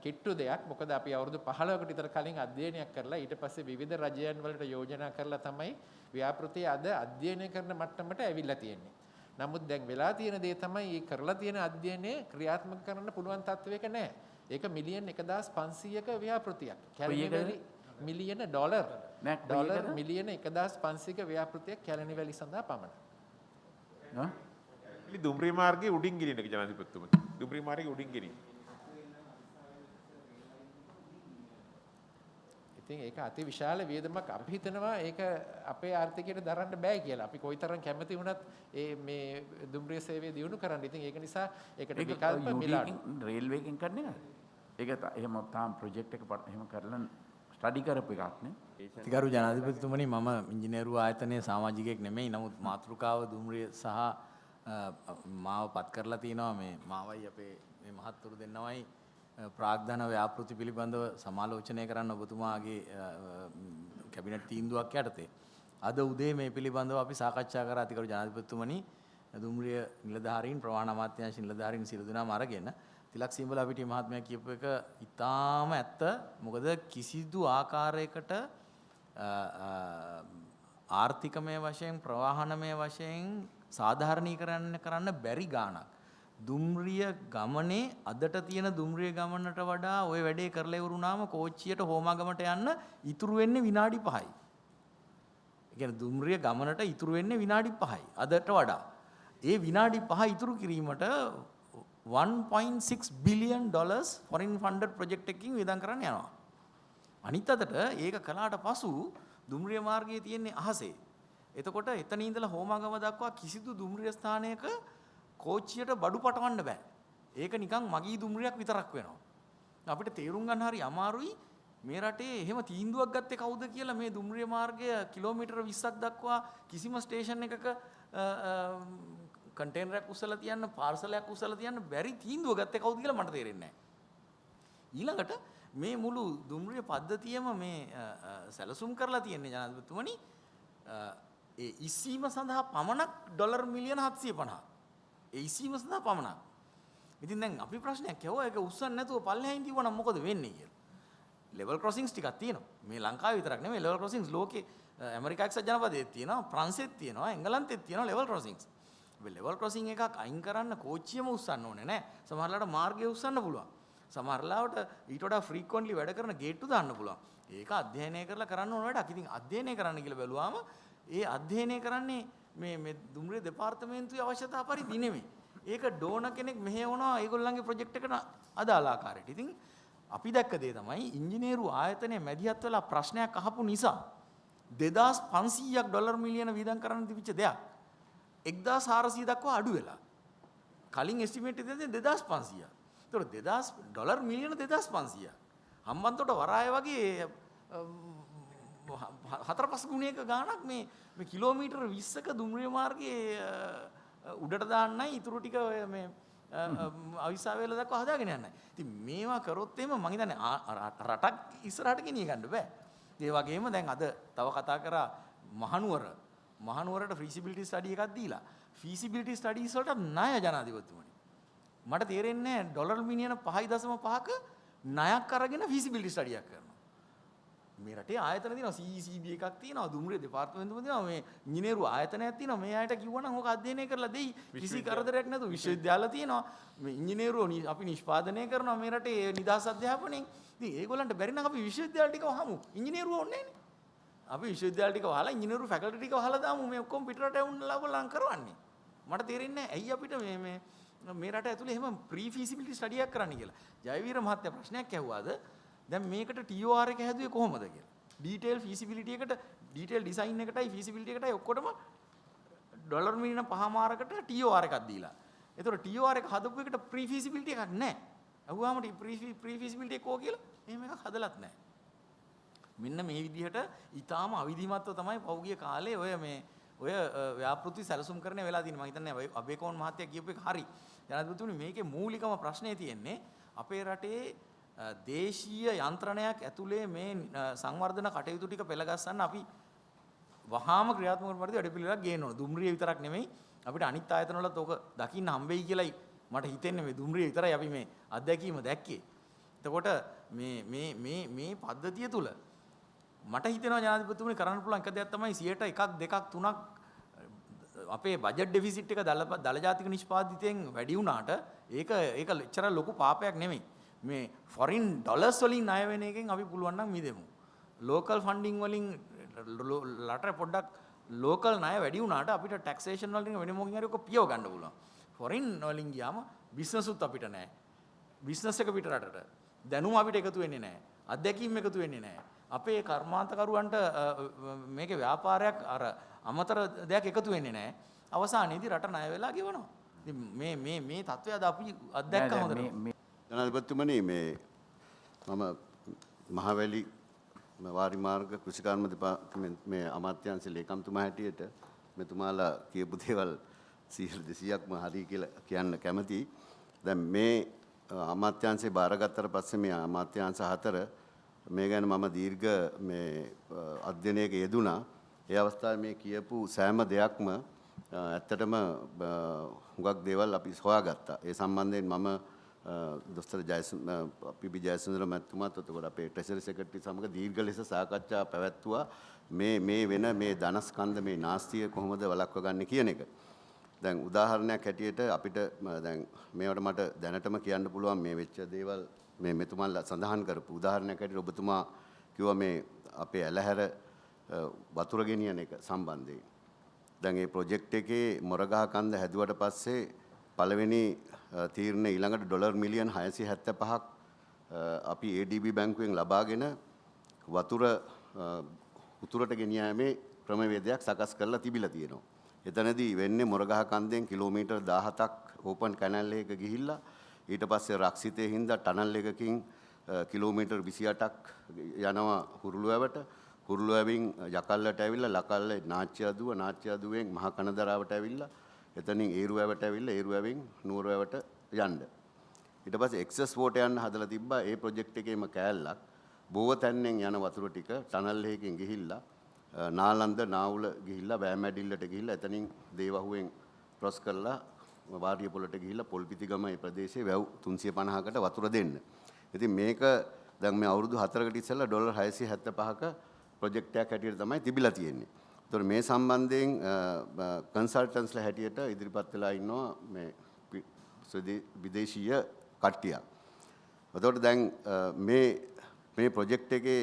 E: කිට්ටු දෙයක්. මොකද අපි අවුරුදු 15කට විතර කලින් අධ්‍යයනයක් කරලා ඊට පස්සේ විවිධ රජයන් වලට යෝජනා කරලා තමයි ව්‍යාපෘතිය අද අධ්‍යයනය කරන මට්ටමට ඇවිල්ලා තියෙන්නේ. නමුත් දැන් වෙලා තියෙන දේ තමයි මේ කරලා තියෙන අධ්‍යයනය ක්‍රියාත්මක කරන්න පුළුවන් තත්වයක නැහැ. ඒක මිලියන් 1500ක ව්‍යාපෘතියක්. කැලණි මිලියන ඩොලර් මිලියන 1500ක ව්‍යාපෘතියක් කැලණි වැලි සඳහා පමණයි.
A: ඉතින් දුම්රිය මාර්ගයේ උඩින් ගෙනියන එක ජනාධිපතිතුමනි. දුම්රිය මාර්ගයේ උඩින් ගෙනියන.
E: ඉතින් ඒක අති විශාල වියදමක්. අපි හිතනවා ඒක අපේ ආර්ථිකයට දරන්න බෑ කියලා. අපි කොයිතරම් කැමති වුණත් මේ දුම්රිය සේවය දියුණු කරන්න. ඉතින් ඒක නිසා ඒකට විකල්ප මිලාඩු
B: රේල්වේ එකෙන් කරන්නේ නැහැ. ඒක එහෙම තාම ප්‍රොජෙක්ට් එක එහෙම කරලා ස්ටඩි කරපු එකක් නේ.
F: අතිගරු ජනාධිපතිතුමනි මම ඉංජිනේරු ආයතනයේ සමාජිකයෙක් නෙමෙයි. නමුත් මාතෘකාව දුම්රිය සහ මාව පත් කරලා තිනවා මේ මාවයි අපේ මේ මහත්තුරු දෙන්නවයි ප්‍රාග්ධන ව්‍යාපෘති පිළිබඳව සමාලෝචනය කරන්න ඔබතුමාගේ කැබිනට් තීන්දුවක් යටතේ. අද උදේ මේ පිළිබඳව අපි සාකච්ඡා කරා අතිගරු ජනාධිපතිතුමනි දුම්රිය නිලධාරීන් ප්‍රවාහන අමාත්‍යාංශ නිලධාරීන් සියලු දෙනාම අරගෙන තිලක් සිඹලා පිටිය මහත්මයා කියපු එක ඉතාම ඇත්ත. මොකද කිසිදු ආකාරයකට ආර්ථිකමය වශයෙන් ප්‍රවාහනමය වශයෙන් සාධාරණීකරණය කරන්න බැරි ගාණක් දුම්රිය ගමනේ අදට තියෙන දුම්රිය ගමනට වඩා ওই වැඩේ කරලා ඉවරුනාම කෝච්චියට හෝමාගමට යන්න ඉතුරු වෙන්නේ විනාඩි 5යි. ඒ කියන්නේ දුම්රිය ගමනට ඉතුරු වෙන්නේ විනාඩි 5යි අදට වඩා. ඒ විනාඩි 5 ඉතුරු කිරීමට $1.6 billion foreign funded project එකකින් වියදම් කරන්න යනවා. අනිත් අතට ඒක කළාට පසු දුම්රිය මාර්ගයේ තියෙන්නේ අහසේ. එතකොට එතන ඉඳලා හෝමාගම දක්වා කිසිදු දුම්රිය ස්ථානයක කෝච්චියට බඩු පටවන්න බෑ. ඒක නිකන් මගී දුම්රියක් විතරක් වෙනවා. අපිට තේරුම් ගන්න හරි අමාරුයි මේ රටේ එහෙම තීන්දුවක් ගත්තේ කවුද කියලා මේ දුම්රිය මාර්ගය කිලෝමීටර 20ක් දක්වා කිසිම ස්ටේෂන් එකක කන්ටේනරයක් උස්සලා තියන්න පාර්සලයක් උස්සලා තියන්න බැරි තීන්දුව ගත්තේ කවුද කියලා මට තේරෙන්නේ නැහැ. ඊළඟට මේ මුළු දුම්රිය පද්ධතියම මේ සැලසුම් කරලා තියෙන්නේ ජනාධිපතිතුමනි ඒ ඉසීම සඳහා පමණක් ඩොලර් මිලියන 750. ඒ ඉසීම සඳහා පමණක්. ඉතින් දැන් අපි ප්‍රශ්නයක් ඇහුවා ඒක උස්සන්න නැතුව පල්ලෙහායින් තියුවනම් මොකද වෙන්නේ කියලා. ලෙවල් ක්‍රොසින්ග්ස් ටිකක් තියෙනවා. මේ ලංකාවේ විතරක් නෙමෙයි ලෙවල් ක්‍රොසින්ග්ස් ලෝකේ ඇමරිකා එක්සත් ජනපදයේ තියෙනවා, ප්‍රංශෙත් තියෙනවා, එංගලන්තෙත් තියෙනවා ලෙවල් ක්‍රොසින්ග්ස්. මේ ලෙවල් ක්‍රොසින්ග් එකක් අයින් කරන්න කෝච්චියම උස්සන්න ඕනේ නෑ. සමහරලාට මාර්ගය උස්සන්න පුළුවන්. සමහරලාවට ඊට වඩා ෆ්‍රීකවන්ට්ලි වැඩ කරන ගේට්ටු දාන්න පුළුවන්. ඒක අධ්‍යයනය කරලා කරන්න ඕන වැඩක්. ඉතින් අධ්‍යයනය කරන්න කියලා බැලුවාම ඒ අධ්‍යයනය කරන්නේ මේ දුම්රිය දෙපාර්තමේන්තුවේ අවශ්‍යතා පරිදි නෙමෙයි. ඒක ඩෝන කෙනෙක් මෙහෙවනවා ඒගොල්ලන්ගේ ප්‍රොජෙක්ට් එකට අදාළ ආකාරයට. ඉතින් අපි දැක්ක දේ තමයි ඉංජිනේරු ආයතනයේ මැදිහත් වෙලා ප්‍රශ්නයක් අහපු නිසා 2500ක් ඩොලර් මිලියන වියදම් කරන්න තිබිච්ච දෙයක් 1400 දක්වා අඩු වෙලා. කලින් එස්ටිමේට් එක දෙන්නේ 2500ක්. ඒතකොට 2000 ඩොලර් මිලියන 2500ක්. හම්බන්තොට වරාය වගේ 4-5 ගුණයක ගාණක් මේ කිලෝමීටර 20ක දුම්රිය මාර්ගයේ උඩට දාන්නයි ඊටු ටික මේ අවිස්සාවේල දක්වා හදාගෙන යන්නයි. ඉතින් මේවා කරොත් එහෙම මං හිතන්නේ රටක් ඉස්සරහට ගෙනිය ගන්න බෑ. ඒ වගේම දැන් අද තව කතා කරා මහනුවරට feasibility study එකක් දීලා feasibility studies වලට ණය ජනාධිපතිතුමනි. මට තේරෙන්නේ ඩොලර් මිලියන 5.5ක ණයක් අරගෙන feasibility study එකක් කරනවා. මේ රටේ ආයතන තියෙනවා CECB එකක් තියෙනවා දුම්රිය දෙපාර්තමේන්තුව තියෙනවා මේ ඉංජිනේරු ආයතනයක් තියෙනවා මේ අයට කිව්වනම් ඕක අධ්‍යයනය කරලා දෙයි කිසි කරදරයක් නැතුව විශ්වවිද්‍යාල තියෙනවා මේ ඉංජිනේරු අපි නිෂ්පාදනය කරනවා මේ රටේ නිදහස් අධ්‍යාපනයෙන් ඉතින් ඒගොල්ලන්ට බැරි නම් අපි විශ්වවිද්‍යාල ටික වහමු ඉංජිනේරු ඕනේ නැහැනේ අපි විශ්වවිද්‍යාල ටික වහලා ඉංජිනේරු ෆැකල්ටි ටික වහලා දාමු මේ ඔක්කොම පිටරට වුණලා බලන් කරවන්නේ මට තේරෙන්නේ නැහැ ඇයි අපිට මේ රට ඇතුලේ එහෙම ප්‍රී ෆීසිබිලිටි ස්ටඩි එකක් කරන්න කියලා ජයවීර මහත්තයා ප්‍රශ්නයක් ඇහුවාද දැන් මේකට TOR එක හැදුවේ කොහොමද කියලා. ඩීටේල් ෆීසිබිලිටි එකට ඩීටේල් ඩිසයින් එකටයි ෆීසිබිලිටි එකටයි ඔක්කොටම ඩොලර් මිලියන 5මාරකට TOR එකක් දීලා. ඒතකොට TOR එක හදපු එකට ප්‍රී ෆීසිබිලිටි එකක් නැහැ. අහුවාම ප්‍රී ෆීසිබිලිටි එක කෝ කියලා එහෙම එකක් හදලත් නැහැ. මෙන්න මේ විදිහට ඊටාම අවිධිමත්ව තමයි පෞගිය කාලේ ඔය ව්‍යාපෘති සැලසුම් කරන වෙලා තියෙන්නේ. මම හිතන්නේ අබේකෝන් මහත්තයා කියපු එක හරි. ජනාධිපතිතුමනි මේකේ මූලිකම ප්‍රශ්නේ තියෙන්නේ අපේ රටේ දේශීය යන්ත්‍රණයක් ඇතුලේ මේ සංවර්ධන කටයුතු ටික පෙළගස්සන්න අපි වහාම ක්‍රියාත්මක කරන පරිදි වැඩපිළිවෙලක් ගේන්න ඕන. දුම්රිය විතරක් නෙමෙයි අපිට අනිත් ආයතන වලත් ඕක දකින්න හම්බෙයි කියලායි මට හිතෙන්නේ මේ දුම්රිය විතරයි අපි මේ අත්දැකීම දැක්කේ. එතකොට මේ පද්ධතිය තුල මට හිතෙනවා ජනාධිපතිතුමනි කරන්න පුළුවන් එක දෙයක් තමයි 100ට 1ක් 2ක් 3ක් අපේ බජට් ඩෙෆිසිට් එක දල ජාතික නිෂ්පාදිතයෙන් වැඩි වුණාට ඒක එච්චර ලොකු පාපයක් නෙමෙයි. මේ ෆොරින් ඩොලර්ස් වලින් ණය වෙන එකෙන් අපි පුළුවන් නම් මිදෙමු. ලෝකල් ෆන්ඩින් වලින් රට පොඩ්ඩක් ලෝකල් ණය වැඩි වුණාට අපිට ටැක්සේෂන් වලින් වෙන මොකකින් හරි ඔක පියව ගන්න පුළුවන්. ෆොරින් වලින් ගියාම බිස්නස් උත් අපිට නැහැ. බිස්නස් එක පිට රටට. දැනුම අපිට එකතු වෙන්නේ නැහැ. අත්දැකීම් එකතු වෙන්නේ නැහැ. අපේ කර්මාන්තකරුවන්ට මේකේ ව්‍යාපාරයක් අර අමතර දෙයක් එකතු වෙන්නේ නැහැ. අවසානයේදී රට ණය වෙලා ගෙවනවා. ඉතින් මේ තත්ත්වය අද අපි අත්දැක්කම හොඳට.
D: ජනාධිපතිතුමනි මේ මම මහවැලි වාරි මාර්ග කෘෂිකර්ම දෙපාර්තමේන්තුවේ අමාත්‍යාංශ ලේකම්තුමා හැටියට මෙතුමාලා කියපු දේවල් 100%ක්ම හරි කියලා කියන්න කැමතියි. දැන් මේ අමාත්‍යාංශේ බාරගත්තට පස්සේ මේ අමාත්‍යාංශ 4 මේ ගැන මම දීර්ඝ මේ අධ්‍යයනයක යෙදුණා. ඒ අවස්ථාවේ මේ කියපු සෑම දෙයක්ම ඇත්තටම හුඟක් දේවල් අපි හොයාගත්තා. ඒ සම්බන්ධයෙන් මම දොස්තර පීපී ජයසුන්දර මැතිතුමාත් එතකොට අපේ ට්‍රෙෂරි සෙක්‍රටරි සමග දීර්ඝ ලෙස සාකච්ඡා පැවැත්වුවා මේ වෙන මේ ධනස්කන්ධ මේ නාස්තිය කොහොමද වළක්ව ගන්න කියන එක. දැන් උදාහරණයක් හැටියට අපිට දැන් මේවට මට දැනටම කියන්න පුළුවන් මේ වෙච්ච දේවල් මේ මෙතුමාලා සඳහන් කරපු උදාහරණයක් හැටියට ඔබතුමා කිව්වා මේ අපේ ඇලහැර වතුර ගෙනියන එක සම්බන්ධයෙන්. දැන් මේ ප්‍රොජෙක්ට් එකේ මොරගහ කන්ද හැදුවට පස්සේ පළවෙනි තීරණය ඊළඟට ඩොලර් මිලියන් 675ක් අපි ADB බැංකුවෙන් ලබාගෙන වතුර
G: උතුරට ගෙනියෑමේ ක්‍රමවේදයක් සකස් කරලා තිබිලා තියෙනවා. එතනදී වෙන්නේ මොරගහ කන්දෙන් කිලෝමීටර් 17ක් ඕපන් කැනල් එකක ගිහිල්ලා ඊට පස්සේ රක්සිතේ හින්දා ටනල් එකකින් කිලෝමීටර් 28ක් යනවා හුරුළුවැවට. හුරුළුවැවින් යකල්ලට ඇවිල්ලා ලකල්ලේ නාච්‍යදුව නාච්‍යදුවෙන් මහ කනදරාවට ඇවිල්ලා එතනින් ඒරුවැවට ඇවිල්ලා ඒරුවැවින් නුවරවැවට යන්න. ඊට පස්සේ එක්සස් වෝටර් යන්න හදලා තිබ්බා. ඒ ප්‍රොජෙක්ට් එකේම කෑල්ලක් බෝවතැන්නෙන් යන වතුර ටික ටනල් එකකින් ගිහිල්ලා නාලන්ද නාවුල ගිහිල්ලා වෑමැඩිල්ලට ගිහිල්ලා එතනින් දේවහුවෙන් ක්‍රොස් කරලා වාරිය පොළට ගිහිල්ලා පොල්පිටිගම මේ ප්‍රදේශයේ වැව් 350කට වතුර දෙන්න. ඉතින් මේක දැන් මේ අවුරුදු 4කට ඉස්සෙල්ලා ඩොලර් 675ක ප්‍රොජෙක්ට් එකක් හැටියට තමයි තිබිලා තියෙන්නේ. ඒතකොට මේ සම්බන්ධයෙන් කන්සල්ටන්ස්ලා හැටියට ඉදිරිපත් වෙලා ඉන්නවා මේ විදේශීය කට්ටියක්. එතකොට දැන් මේ ප්‍රොජෙක්ට් එකේ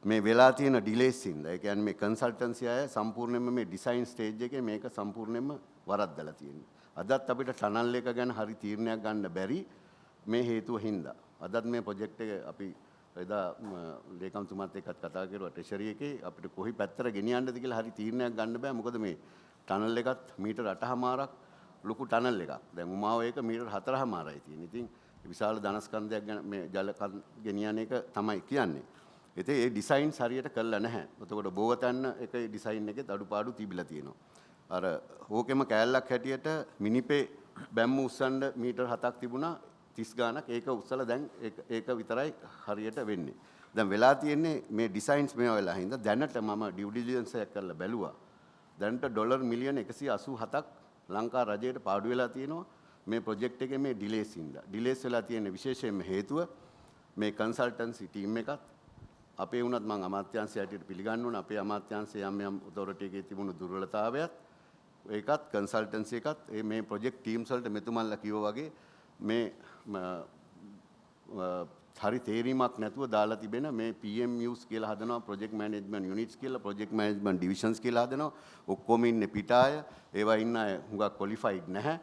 G: මේ වෙලා තියෙන ඩිලේස් හින්දා ඒ කියන්නේ මේ කන්සල්ටන්සි අය සම්පූර්ණයෙන්ම මේ ඩිසයින් ස්ටේජ් එකේ මේක සම්පූර්ණයෙන්ම වරද්දලා තියෙනවා. අදත් අපිට ටනල් එක ගැන හරි තීරණයක් ගන්න බැරි මේ හේතුව හින්දා. අදත් මේ ප්‍රොජෙක්ට් එක අපි එදා ලේකම්තුමාත් එක්කත් කතා කරුවා ට්‍රෙෂරි එකේ අපිට කොහි පැත්තට ගෙනියන්නද කියලා හරි තීරණයක් ගන්න බෑ. මොකද මේ ටනල් එකත් මීටර් 8මාරක් ලොකු ටනල් එකක්. දැන් උමාව එක මීටර් 4මාරයි තියෙන්නේ. ඉතින් විශාල ධනස්කන්ධයක් ගැන මේ ජල ගෙනියන එක තමයි කියන්නේ. ඉතින් ඒ ඩිසයින්ස් හරියට කරලා නැහැ. එතකොට බෝවතන්න එකේ ඩිසයින් එකේ අඩුපාඩු තිබිලා තියෙනවා. අර ඕකෙම කෑල්ලක් හැටියට මිනිපේ බැම්ම උස්සන්න මීටර් 7ක් තිබුණා 30 ගානක්. ඒක උස්සලා දැන් ඒක විතරයි හරියට වෙන්නේ. දැන් වෙලා තියෙන්නේ මේ ඩිසයින්ස් මේවා වෙලා හින්දා දැනට මම ඩියු ඩිලිජන්ස් එකක් කරලා බැලුවා. දැනට ඩොලර් මිලියන 187ක් ලංකා රජයට පාඩු වෙලා තියෙනවා මේ ප්‍රොජෙක්ට් එකේ මේ ඩිලේස් හින්දා. ඩිලේස් වෙලා තියෙන විශේෂයෙන්ම හේතුව මේ කන්සල්ටන්සි ටීම් එකත් අපේ වුණත් මම අමාත්‍යාංශය හැටියට පිළිගන්න ඕන අපේ අමාත්‍යාංශයේ යම් යම් ඔතොරිටි එකේ තිබුණු දුර්වලතාවයත් ඒකත් කන්සල්ටන්සි එකත් මේ ප්‍රොජෙක්ට් ටීම්ස් වලට මෙතුමන්ලා කිව්වා වගේ මේ හරි තේරීමක් නැතුව දාලා තිබෙන මේ PMUs කියලා හදනවා ප්‍රොජෙක්ට් මැනේජ්මන්ට් යුනිට්ස් කියලා ප්‍රොජෙක්ට් මැනේජ්මන්ට් ඩිවිෂන්ස් කියලා හදනවා ඔක්කොම ඉන්නේ පිටාය ඒවා ඉන්න අය හුඟක් ක්වොලිෆයිඩ් නැහැ.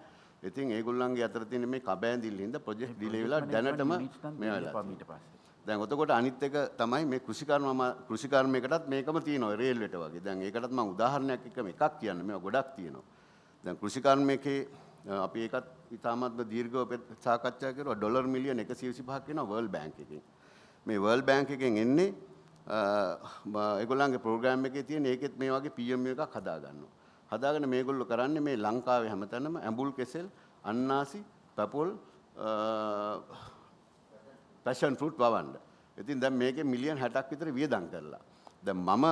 G: ඉතින් ඒගොල්ලන්ගේ අතර තියෙන මේ කබෑඳිල්ල හින්දා ප්‍රොජෙක්ට් ඩිලේ වෙලා දැනටම මේ වෙලා දැන් ඔතකොට අනිත් එක තමයි මේ කෘෂිකර්මයකටත් මේකම තියෙනවා රේල්වෙට වගේ. දැන් ඒකටත් මම උදාහරණයක් එක්කම එකක් කියන්න මේවා ගොඩක් තියෙනවා. දැන් කෘෂිකර්මයකේ අපි ඒකත් ඉතාමත්ම දීර්ඝව සාකච්ඡා කරුවා ඩොලර් මිලියන 125ක් වෙනවා වර්ල්ඩ් බැංක් එකෙන්. මේ වර්ල්ඩ් බැංක් එකෙන් එන්නේ ඒගොල්ලන්ගේ ප්‍රෝග්‍රෑම් එකේ තියෙන ඒකෙත් මේ වගේ PMU එකක් හදා ගන්නවා. හදාගෙන මේගොල්ලෝ කරන්නේ මේ ලංකාවේ හැමතැනම ඇඹුල් කෙසෙල් අන්නාසි පැපොල් පැෂන් ෆෘට් වවන්න. ඉතින් දැන් මේකේ මිලියන් 60ක් විතර වියදම් කරලා. දැන් මම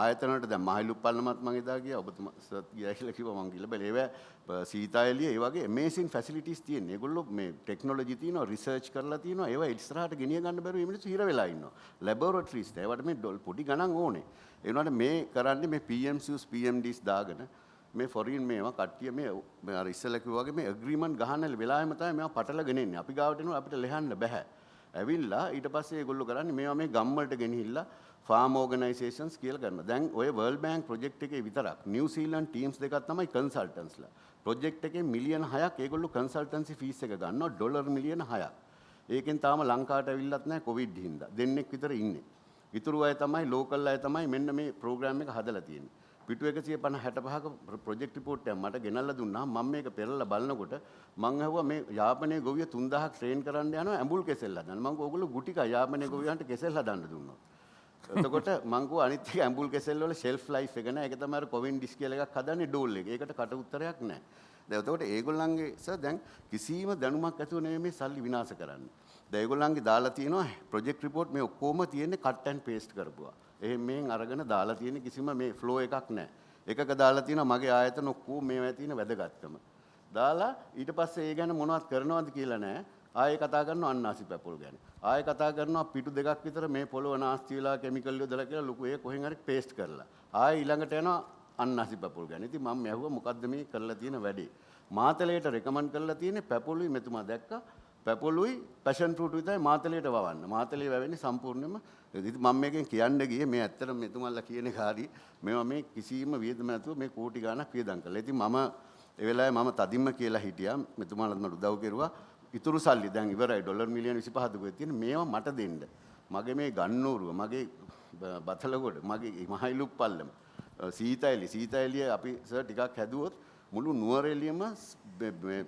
G: ආයතනවලට දැන් මහලුප්පල්නමත් මම එදා ගියා ඔබතුමා සර් ගියා කියලා කිව්වා මම ගිහලා බැලුවා. ඒවා සීතා එළිය ඒ වගේ ඇමේසින් ෆැසිලිටිස් තියෙන. ඒගොල්ලෝ මේ ටෙක්නොලොජි තියෙනවා රිසර්ච් කරලා තියෙනවා. ඒවා ඉස්සරහට ගෙනිය ගන්න බැරුව මේ මිනිස්සු හිර වෙලා ඉන්නවා. ලැබොරටරිස් ඒවට මේ පොඩි ගණන් ඕනේ. ඒ වුණාට මේ කරන්නේ මේ PMCs PMDs දාගෙන මේ ෆොරින් මේවා කට්ටිය මේ අර ඉස්සෙල්ලා කිව්වා වගේ මේ ඇග්‍රීමන්ට් ගහන වෙලාවෙම තමයි මේවා පටලගෙන එන්නේ. අපි ගාවට එනවා අපිට ලෙහන්න බෑ. ඇවිල්ලා ඊට පස්සේ ඒගොල්ලෝ කරන්නේ මේවා මේ ගම් වලට ගෙනහිල්ලා ෆාම් ඕගනයිසේෂන්ස් කියලා කරනවා. දැන් ඔය වර්ල්ඩ් බැංක් ප්‍රොජෙක්ට් එකේ විතරක් නිව්සීලන්ත ටීම්ස් දෙකක් තමයි කන්සල්ටන්ස්ලා. ප්‍රොජෙක්ට් එකේ මිලියන 6ක් ඒගොල්ලෝ කන්සල්ටන්සි ෆීස් එක ගන්නවා ඩොලර් මිලියන 6ක්. ඒකෙන් තාම ලංකාවට ඇවිල්ලත් නැහැ කොවිඩ් හින්දා. දෙන්නෙක් විතර ඉන්නේ. ඉතුරු අය තමයි ලෝකල් අය තමයි මෙන්න මේ ප්‍රෝග්‍රෑම් එක හදලා තියෙන්නේ. පිටු 165ක ප්‍රොජෙක්ට් රිපෝට් එක මට ගෙනල්ලා දුන්නා. මම මේක පෙරලා බලනකොට මම අහුවා මේ යාපනයේ ගොවිය 3000ක් ට්‍රේන් කරන්න යනවා ඇඹුල් කෙසෙල් හදන්න. මම ඕගොල්ලෝ ගුටික යාපනයේ ගොවියන්ට කෙසෙල් හදන්න දුන්නා. එතකොට මං කෝ අනිත් එක ඇඹුල් කෙසෙල් වල ෂෙල්ෆ් ලයිෆ් එක නෑ. ඒක තමයි අර කොවින් ඩිස් කියලා එකක් හදන්නේ ඩෝල් එක. ඒකට කට උත්තරයක් නෑ. දැන් එතකොට ඒගොල්ලන්ගේ සර් දැන් කිසිම දැනුමක් ඇතුව නෙමෙයි මේ සල්ලි විනාශ කරන්නේ. දැන් ඒගොල්ලන්ගේ දාලා තියෙනවා ප්‍රොජෙක්ට් රිපෝට් මේ ඔක්කොම තියෙන්නේ කට් ඇන්ඩ් පේස්ට් කරපුවා. එහෙන් මෙහෙන් අරගෙන දාලා තියෙන්නේ කිසිම මේ ෆ්ලෝ එකක් නෑ. එකක දාලා තියෙනවා මගේ ආයතන ඔක්කොම මේවා තියෙන වැදගත්කම. දාලා ඊට පස්සේ ඒ ගැන මොනවද කරනවද කියලා නෑ. ආයෙ කතා කරනවා අන්නාසි පැපොල් ගැන. ආයෙ කතා කරනවා පිටු දෙකක් විතර මේ පොළොව නාස්ති වෙලා කිමිකල් යොදලා කියලා ලොකු ඒ කොහෙන් හරි පේස්ට් කරලා. ආයෙ ඊළඟට යනවා අන්නාසි පැපොල් ගැන. ඉතින් මම ඇහුවා මොකද්ද මේ කරලා තියෙන වැඩේ? මාතලේට රෙකමන්ඩ් කරලා තියෙන්නේ පැපොළුයි මෙතුමා දැක්කා. පැපොළුයි පැෂන් ෆෘට් විතරයි මාතලේට වවන්න. මාතලේ වැවෙන්නේ සම්පූර්ණයෙන්ම. ඉතින් මම මේකෙන් කියන්න ගියේ මේ ඇත්තටම මෙතුමාලා කියන එක හරි. මේවා මේ කිසිම වියදම නැතුව මේ කෝටි ගාණක් වියදම් කළා. ඉතින් මම ඒ වෙලාවේ මම තදින්ම කියලා හිටියා. මෙතුමාලත් මට උදව් කෙරුවා. ඉතුරු සල්ලි දැන් ඉවරයි ඩොලර් මිලියන 25ක තියෙන මේවා මට දෙන්න. මගේ මේ ගන්නෝරුව මගේ බතලගොඩ මගේ මහයිලුප් පල්ලම සීතයිලිය අපි සර් ටිකක් හැදුවොත් මුළු නුවරඑළියම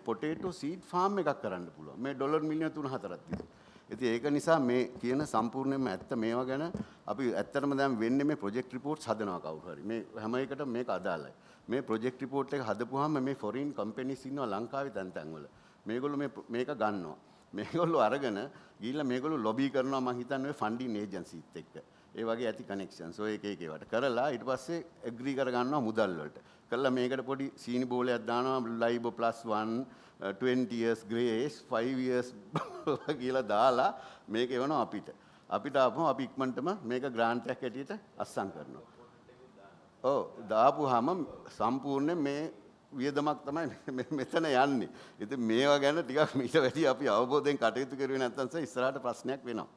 G: පොටේටෝ සීඩ් ෆාම් එකක් කරන්න පුළුවන්. මේ ඩොලර් මිලියන 3-4ක් තියෙනවා. ඉතින් ඒක නිසා මේ කියන සම්පූර්ණයෙන්ම ඇත්ත මේවා ගැන අපි ඇත්තටම දැන් වෙන්නේ මේ ප්‍රොජෙක්ට් රිපෝට්ස් හදනවා කවුරු හරි. මේ හැම එකටම මේක අදාළයි. මේ ප්‍රොජෙක්ට් රිපෝට් එක හදපුවාම මේ ෆොරින් කම්පැනිස් ඉන්නවා ලංකාවේ තැන් වල. මේගොල්ලෝ මේක ගන්නවා. මේගොල්ලෝ අරගෙන ගිහිල්ලා මේගොල්ලෝ ලොබි කරනවා මං හිතන්නේ ෆන්ඩින් ඒජන්සිත් එක්ක. ඒ වගේ ඇති කනෙක්ෂන්ස් ඔය එක ඒවට කරලා ඊට පස්සේ ඇග්‍රී කර ගන්නවා මුදල් වලට. කළා මේකට පොඩි සීනි බෝලයක් දානවා ලයිබෝ +1 20 years grace 5 years කියලා දාලා මේක එවනවා අපිට. අපිට ආපුවම අපි ඉක්මනටම මේක ග්‍රාන්ට් එකක් ඇටියට අස්සම් කරනවා. ඔව් දාපුවාම සම්පූර්ණ මේ වියදමක් තමයි මෙතන යන්නේ. ඉතින් මේවා ගැන ටිකක් ඊට වැඩි අපි අවබෝධයෙන් කටයුතු කරුවේ නැත්නම් ඉස්සරහට ප්‍රශ්නයක් වෙනවා.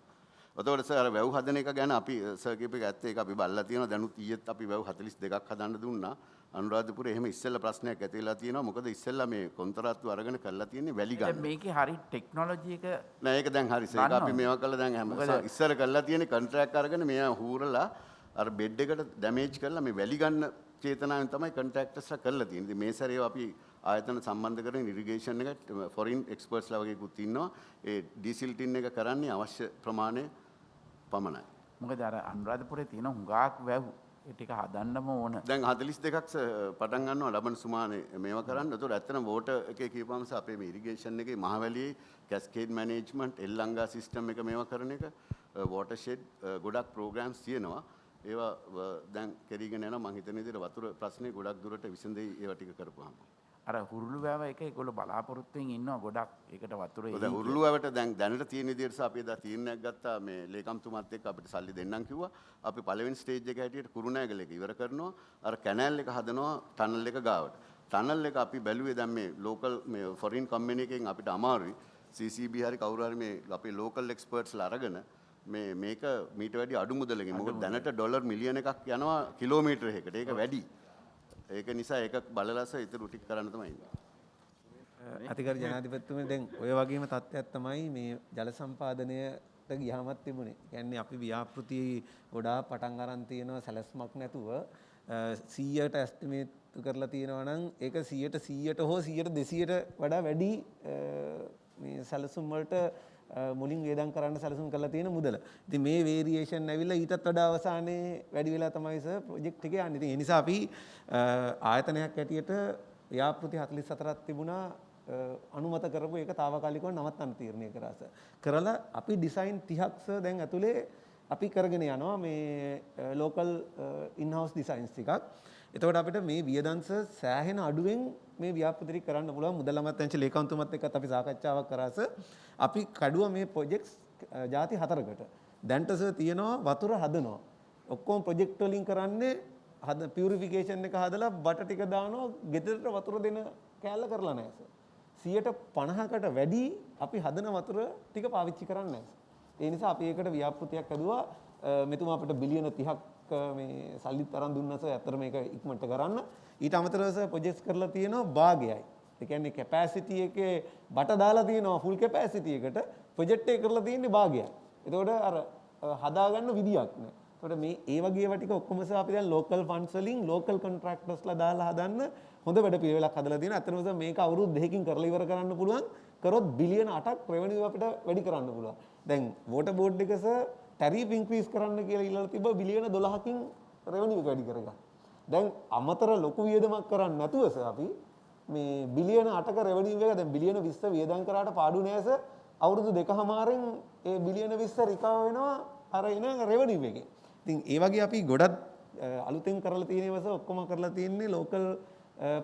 G: එතකොට සර් අර වැව් හදන එක ගැන අපි සර් කියපු එක ඇත්ත ඒක අපි බලලා තියෙනවා. දැනුත් ඊයේත් අපි වැව් 42ක් හදන්න දුන්නා. අනුරාධපුරේ එහෙම ඉස්සෙල්ලා ප්‍රශ්නයක් ඇති වෙලා තියෙනවා. මොකද ඉස්සෙල්ලා මේ කොන්ත්‍රාත්තු අරගෙන කරලා තියෙන්නේ වැලි ගන්න.
B: දැන් මේකේ හරි ටෙක්නොලොජි එක
G: නෑ ඒක දැන් හරි. ඒක අපි මේවා කළා දැන් හැම ඉස්සර කරලා තියෙන්නේ කොන්ට්‍රැක්ට් අරගෙන මෙයා හූරලා අර බෙඩ් එකට ඩැමේජ් කරලා මේ වැලි ගන්න චේතනාවෙන් තමයි කොන්ට්‍රැක්ටර්ස්ලා කරලා තියෙන්නේ. ඉතින් මේ සැරේ අපි ආයතන සම්බන්ධ කරගෙන ඉරිගේෂන් එක ෆොරින් එක්ස්පර්ට්ස්ලා වගේකුත් ඉන්නවා. ඒ ඩීසිල්ටින් එක කරන්නේ අවශ්‍ය ප්‍රමාණය පමණයි.
B: මොකද අර අනුරාධපුරේ තියෙන හුඟක් වැව් ඒ ටික හදන්නම ඕන.
G: දැන් 42ක් පටන් ගන්නවා ලබන සුමානේ මේවා කරන්න. ඒතකොට ඇත්තටම වෝටර් එකේ කියපුවම අපේ මේ ඉරිගේෂන් එකේ මහවැලියේ කැස්කේඩ් මැනේජ්මන්ට් එල්ලංගා සිස්ටම් එක මේවා කරන එක වෝටර් ෂෙඩ් ගොඩක් ප්‍රෝග්‍රෑම්ස් තියෙනවා. ඒවා දැන් කෙරීගෙන යනවා. මම හිතන විදිහට වතුර ප්‍රශ්නේ ගොඩක් දුරට විසඳෙයි ඒවා ටික කරපුවාම.
B: අර හුරුළු වැව එක ඒගොල්ලෝ බලාපොරොත්තුෙන් ඉන්නවා ගොඩක්. ඒකට වතුර
G: දැන් හුරුළු වැවට දැන් දැනට තියෙන විදිහට අපි එදා තීරණයක් ගත්තා මේ ලේකම්තුමාත් එක්ක අපිට සල්ලි දෙන්නම් කිව්වා. අපි පළවෙනි ස්ටේජ් එක හැටියට කුරුණෑගල එක ඉවර කරනවා. අර කැනල් එක හදනවා ටනල් එක ගාවට. ටනල් එක අපි බැලුවේ දැන් මේ ලෝකල් මේ ෆොරින් කම්පැනි එකෙන් අපිට අමාරුයි. CCB හරි කවුරු හරි මේ අපේ ලෝකල් එක්ස්පර්ට්ස්ලා අරගෙන මේක මීට වැඩි අඩු මුදලකින් මොකද දැනට ඩොලර් මිලියන එකක් යනවා කිලෝමීටර් එකකට. ඒක වැඩි. ඒක නිසා ඒක බලලස ඉතුරු ටික කරන්න තමයි ඉන්නේ.
H: අතිගරු ජනාධිපතිතුමනි දැන් ඔය වගේම තත්ත්වයක් තමයි මේ ජල සම්පාදනයට ගියාමත් තිබුණේ. කියන්නේ අපි ව්‍යාපෘති ගොඩාක් පටන් අරන් තියෙනවා සැලැස්මක් නැතුව 100ට ඇස්ටිමේට් කරලා තියෙනවා නම් ඒක 100ට හෝ 200ට වඩා වැඩි මේ සැලසුම් වලට මුලින් වේදම් කරන්න සැලසුම් කරලා තියෙන මුදල. ඉතින් මේ වේරියේෂන් ඇවිල්ලා ඊටත් වඩා අවසානයේ වැඩි වෙලා තමයි සර් ප්‍රොජෙක්ට් එක යන්නේ. ඉතින් ඒ නිසා අපි ආයතනයක් ඇටියට ව්‍යාපෘති 44ක් තිබුණා අනුමත කරපු එක తాවකාලිකව නවත්තන්න තීරණය කරා සර්. කරලා අපි ඩිසයින් 30ක් සර් දැන් ඇතුලේ අපි කරගෙන යනවා මේ ලෝකල් ඉන් හවුස් ඩිසයින්ස් ටිකක්. එතකොට අපිට මේ වියදම් සර් සෑහෙන අඩුවෙන් මේ ව්‍යාපෘති කරන්න පුළුවන්. මුදල් අමාත්‍යාංශ ලේකම්තුමත් එක්කත් අපි සාකච්ඡාවක් කරා සර්. අපි කඩුවා මේ ප්‍රොජෙක්ට්ස් ಜಾති 4කට. දැන්ට සර් තියෙනවා වතුර හදනවා. ඔක්කොම ප්‍රොජෙක්ට් වලින් කරන්නේ පියුරිෆිකේෂන් එක හදලා බට ටික දානවා ගෙදරට වතුර දෙන කෑල්ල කරලා නැහැ සර්. 50%කට වැඩි අපි හදන වතුර ටික පාවිච්චි කරන්නේ නැහැ සර්. ඒ නිසා අපි ඒකට ව්‍යාපෘතියක් හදුවා. මෙතුමා අපිට බිලියන 30ක් මේ සල්ලිත් අරන් දුන්නා සර්. අතර මේක ඉක්මනට කරන්න. ඊට අමතරව සර් ප්‍රොජෙක්ට්ස් කරලා තියෙනවා භාගයයි. ඒ කියන්නේ කැපැසිටි එකේ බට දාලා තියෙනවා ෆුල් කැපැසිටි එකට ප්‍රොජෙක්ට් එක කරලා තියෙන්නේ භාගයයි. එතකොට අර හදාගන්න විදියක් නෑ. එතකොට මේ ඒ වගේ ඒවා ටික ඔක්කොම සර් අපි දැන් ලෝකල් ෆන්ඩ්ස් වලින් ලෝකල් කොන්ට්‍රැක්ටර්ස්ලා දාලා හදන්න හොඳ වැඩ පිළිවෙලක් හදලා තියෙනවා. අතනම සර් මේක අවුරුදු 2කින් කරලා ඉවර කරන්න පුළුවන්. කරොත් බිලියන 8ක් රෙවෙනියු අපිට වැඩි කරන්න පුළුවන්. දැන් වෝටර් බෝඩ් එක සර් ටැරිෆ් ඉන්ක්‍රීස් කරන්න කියලා ඉල්ලලා තිබ්බා බිලියන 12කින් රෙවෙනියු වැඩි කරගන්න. දැන් අමතර ලොකු වියදමක් කරන්නේ නැතුව සර් අපි මේ බිලියන 8ක රෙවෙනියු එක දැන් බිලියන 20 වියදම් කරාට පාඩු නෑ සර්. අවුරුදු 2කමාරෙන් ඒ බිලියන 20 රිකවර් වෙනවා අර එන රෙවෙනියු එකෙන්. ඉතින් ඒ වගේ අපි ගොඩක් අලුතෙන් කරලා තියෙන ඒවා සර් ඔක්කොම කරලා තියෙන්නේ ලෝකල්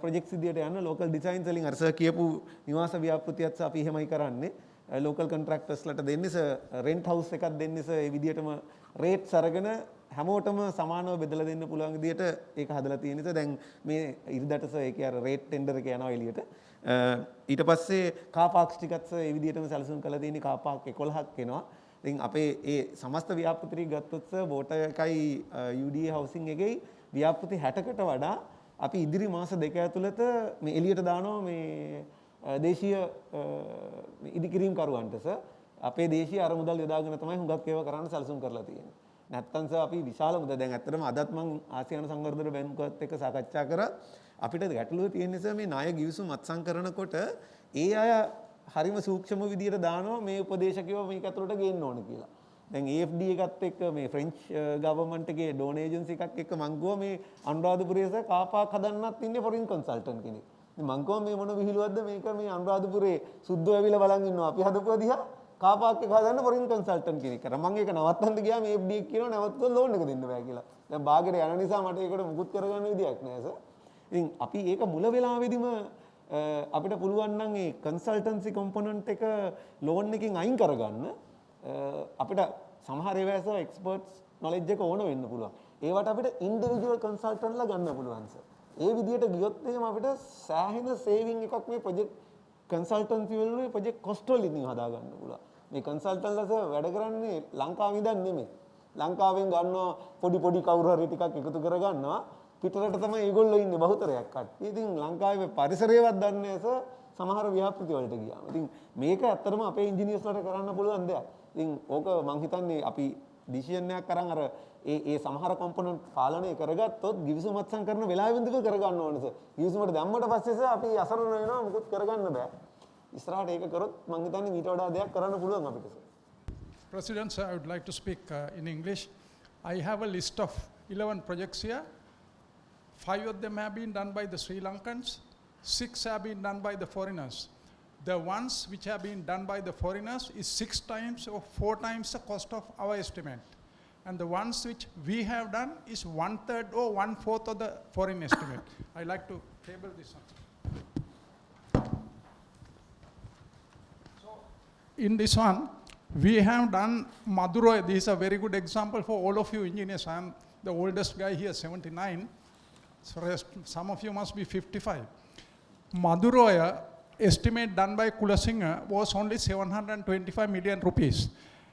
H: ප්‍රොජෙක්ට්ස් විදියට යන ලෝකල් ඩිසයින්ස් වලින් අර සර් කියපු නිවාස ව්‍යාපෘතියත් අපි එහෙමයි කරන්නේ. ලෝකල් කොන්ට්‍රැක්ටර්ස්ලට දෙන්නේ සර් රෙන්ට් හවුස් එකක් දෙන්නේ සර් ඒ විදියටම රේට්ස් අරගෙන හැමෝටම සමානව බෙදලා දෙන්න පුළුවන් විදියට ඒක හදලා තියෙන නිසා දැන් මේ ඉරිදට සර් ඒකේ අර රේට් ටෙන්ඩර් එක යනවා එළියට. ඊට පස්සේ කාර් පාක්ස් ටිකත් සර් ඒ විදියටම සැලසුම් කරලා තියෙන්නේ කාර් පාක් 11ක් එනවා. ඉතින් අපේ ඒ සමස්ත ව්‍යාපෘති ගත්තොත් සර් වෝටර් එකයි UDA හවුසින් එකේ ව්‍යාපෘති 60කට වඩා අපි ඉදිරි මාස දෙක ඇතුළත මේ එළියට දානවා මේ දේශීය ඉදිකිරීම් කරුවන්ට සර්. අපේ දේශීය අරමුදල් යොදාගෙන තමයි හුඟක් ඒවා කරන්න සැලසුම් කරලා තියෙන්නේ. නැත්තම් සර් අපි විශාල මුදල් දැන් ඇත්තටම අදත් මම ආසියානු සංවර්ධන බැංකුවත් එක්ක සාකච්ඡා කරා අපිට ගැටලුව තියෙන නිසා මේ ණය ගිවිසුම් අත්සන් කරනකොට ඒ අය හරිම සූක්ෂම විදියට දානවා මේ උපදේශකයෝ මේක ඇතුළට ගේන්න ඕන කියලා. දැන් AFD එකත් එක්ක මේ ෆ්‍රෙන්ච් ගවර්න්මන්ට් එකේ ඩෝන ඒජන්සි එකක් එක්ක මං ගියා මේ අනුරාධපුරයේ සර් කාපාක් හදන්නත් ඉන්නේ ෆොරින් කන්සල්ටන්ට් කෙනෙක්. මං කිව්වා මේ මොන විහිළුවක්ද මේක මේ අනුරාධපුරේ සුද්ධෝ ඇවිල්ලා බලන් ඉන්නවා අපි හදපුවා දිහා කාපාක් එක හදන්න ෆොරින් කන්සල්ටන්ට් කෙනෙක් කරා. මං ඒක නවත්තන්න ගියාම AFD එක කියනවා නැවතුනොත් ලෝන් එක දෙන්න බෑ කියලා. දැන් බාගෙට යන නිසා මට ඒකට මුකුත් කරගන්න විදියක් නෑ සර්. ඉතින් අපි ඒක මුල වෙලාවෙදිම අපිට පුළුවන් නම් ඒ කන්සල්ටන්සි කොම්පොනන්ට් එක ලෝන් එකකින් අයින් කරගන්න අපිට සමහර ඒවාස එක්ස්පර්ට්ස් නොලෙජ් එක ඕන වෙන්න පුළුවන්. ඒවට අපිට ඉන්ඩිවිජුවල් කන්සල්ටන්ට්ලා ගන්න පුළුවන් සර්. ඒ විදිහට ගියොත් එහෙම අපිට සෑහෙන සේවිං එකක් මේ ප්‍රොජෙක්ට් කන්සල්ටන්සි වල ප්‍රොජෙක්ට් කොස්ට් වලින් හදා ගන්න පුළුවන්. මේ කන්සල්ටන්ට්ලා සර් වැඩ කරන්නේ ලංකාවේ ඉඳන් නෙමෙයි. ලංකාවෙන් ගන්නවා පොඩි කවුරු හරි ටිකක් එකතු කරගන්නවා. පිටරට තමයි ඒගොල්ලෝ ඉන්නේ බහුතරයක් කට්ටිය. ඉතින් ලංකාවේ පරිසරයවත් දන්නේ නැහැ සර් සමහර ව්‍යාපෘති වලට ගියාම. ඉතින් මේක ඇත්තටම අපේ ඉංජිනේර්ස්ලාට කරන්න පුළුවන් දෙයක්. ඉතින් ඕක මං හිතන්නේ අපි ඩිසිෂන් එකක් අරන් අර ඒ සමහර කොම්පොනන්ට් පාලනය කරගත්තොත් ගිවිසුම අත්සන් කරන වෙලාවෙදිම කරගන්න ඕනේ සර්. ගිවිසුමට දැම්මට පස්සේ සර් අපි අසරණ වෙනවා මොකුත් කරගන්න බෑ. ඉස්සරහට ඒක කරොත් මං හිතන්නේ ඊට වඩා දෙයක් කරන්න පුළුවන් අපිට sir.
I: President, sir, I would like to speak in English. I have a list of 11 projects here. 5 of them have been done by the Sri Lankans, 6 have been done by the foreigners. The ones which have been done by the foreigners is 6 times or 4 times the cost of our estimate. And the ones which we have done is 1/3 or 1/4 of the foreign estimate. I like to table this one. So in this one, we have done Madurai. This is a very good example for all of you engineers. I am the oldest guy here, 79. So some of you must be 55. Madurai estimate done by Kulasinghe was only 725 million rupees.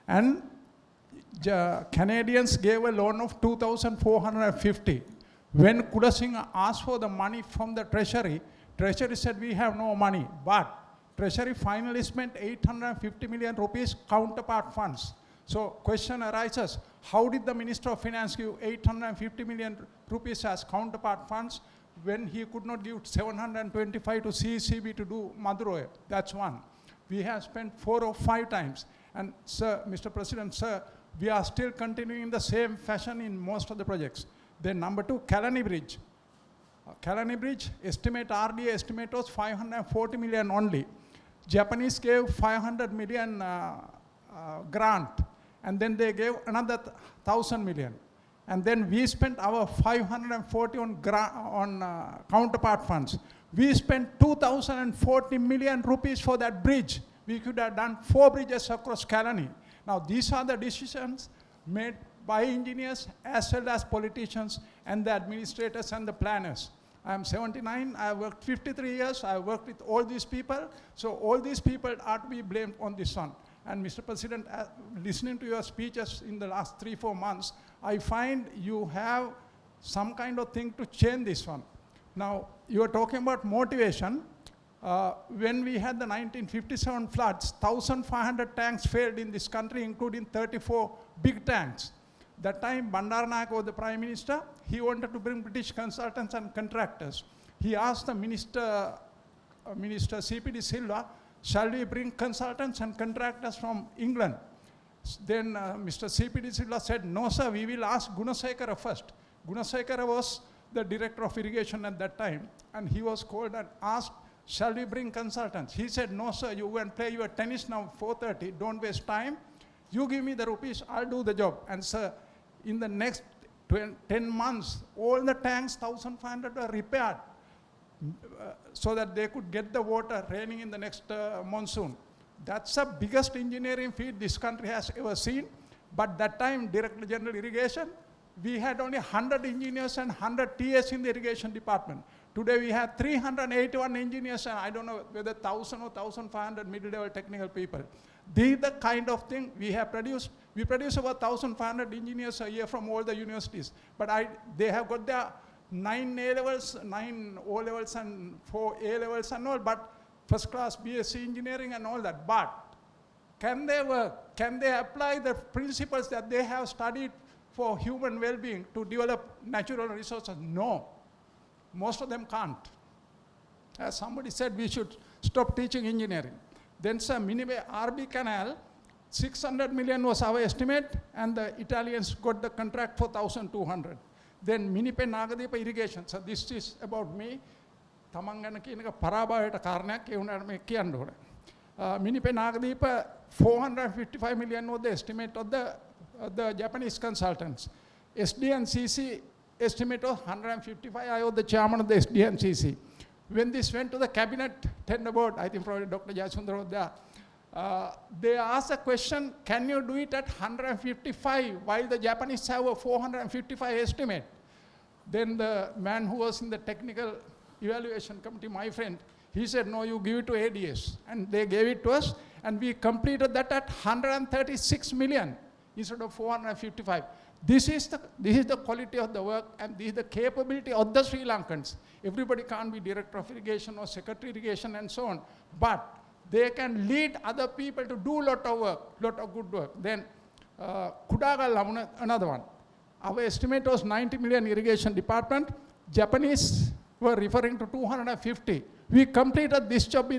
I: And Canadians gave a loan of 2,450. When Kulasinghe asked for the money from the Treasury said we have no money. But Treasury finally spent 850 million rupees counterpart funds. So question arises, how did the Minister of Finance give 850 million rupees as counterpart funds when he could not give 725 to CECB to do Madurai? That's one. We have spent 4 or 5 times. And sir, Mr. President, sir, we are still continuing in the same fashion in most of the projects. Then number 2, Kalani Bridge. Kalani Bridge estimate, RDA estimate was 540 million only. Japanese gave 500 million grant, and then they gave another 1,000 million. And then we spent our 540 on counterpart funds. We spent 2,040 million rupees for that bridge. We could have done 4 bridges across Kalani. Now these are the decisions made by engineers as well as politicians and the administrators and the planners. I am 79, I have worked 53 years, I have worked with all these people, so all these people are to be blamed on this one. And Mr. President, listening to your speeches in the last 3-4 months, I find you have some kind of thing to change this one. Now, you are talking about motivation. When we had the 1957 floods, 1,500 tanks failed in this country, including 34 big tanks. That time, Bandaranaike was the Prime Minister. He wanted to bring British consultants and contractors. He asked the Minister CPD Silva, shall we bring consultants and contractors from England? Then Mr. CPD Silva said, no sir, we will ask Gunasekara first. Gunasekara was the director of irrigation at that time, and he was called and asked, shall we bring consultants? He said, no sir, you go and play your tennis now, 4:30, don't waste time. You give me the rupees, I'll do the job. And sir, in the next 10 months, all the tanks, 1,500 were repaired so that they could get the water raining in the next monsoon. That's the biggest engineering feat this country has ever seen. But that time, Director General Irrigation, we had only 100 engineers and 100 TAs in the irrigation department. Today we have 381 engineers and I don't know whether 1,000 or 1,500 middle-level technical people. This is the kind of thing we have produced. We produce about 1,500 engineers a year from all the universities. But they have got their 9 A-levels, 9 O-levels and 4 A-levels and all, but first class BSc engineering and all that. But can they work? Can they apply the principles that they have studied for human well-being to develop natural resources? No, most of them can't. As somebody said, we should stop teaching engineering. Then sir, Minive RB Canal, 600 million was our estimate, and the Italians got the contract for 1,200. Then Minipe Nagadepa irrigation. So this is about me. Tamangana kinaka parabaya karnak euna me kiandore. Minipe Nagadepa 455 million was the estimate of the Japanese consultants. SDNCC estimate was 155. I was the chairman of the SDNCC. When this went to the cabinet tender board, I think probably Dr. Jayasundar was there, they asked a question, can you do it at 155 while the Japanese have a 455 estimate? Then the man who was in the technical evaluation committee, my friend, he said, no, you give it to ADS. And they gave it to us, and we completed that at 136 million instead of 455. This is the quality of the work, and this is the capability of the Sri Lankans. Everybody can't be director of irrigation or secretary irrigation and so on, but they can lead other people to do a lot of work, lot of good work. Then Kudagal, another one. Our estimate was 90 million irrigation department. Japanese were referring to 250. We completed this job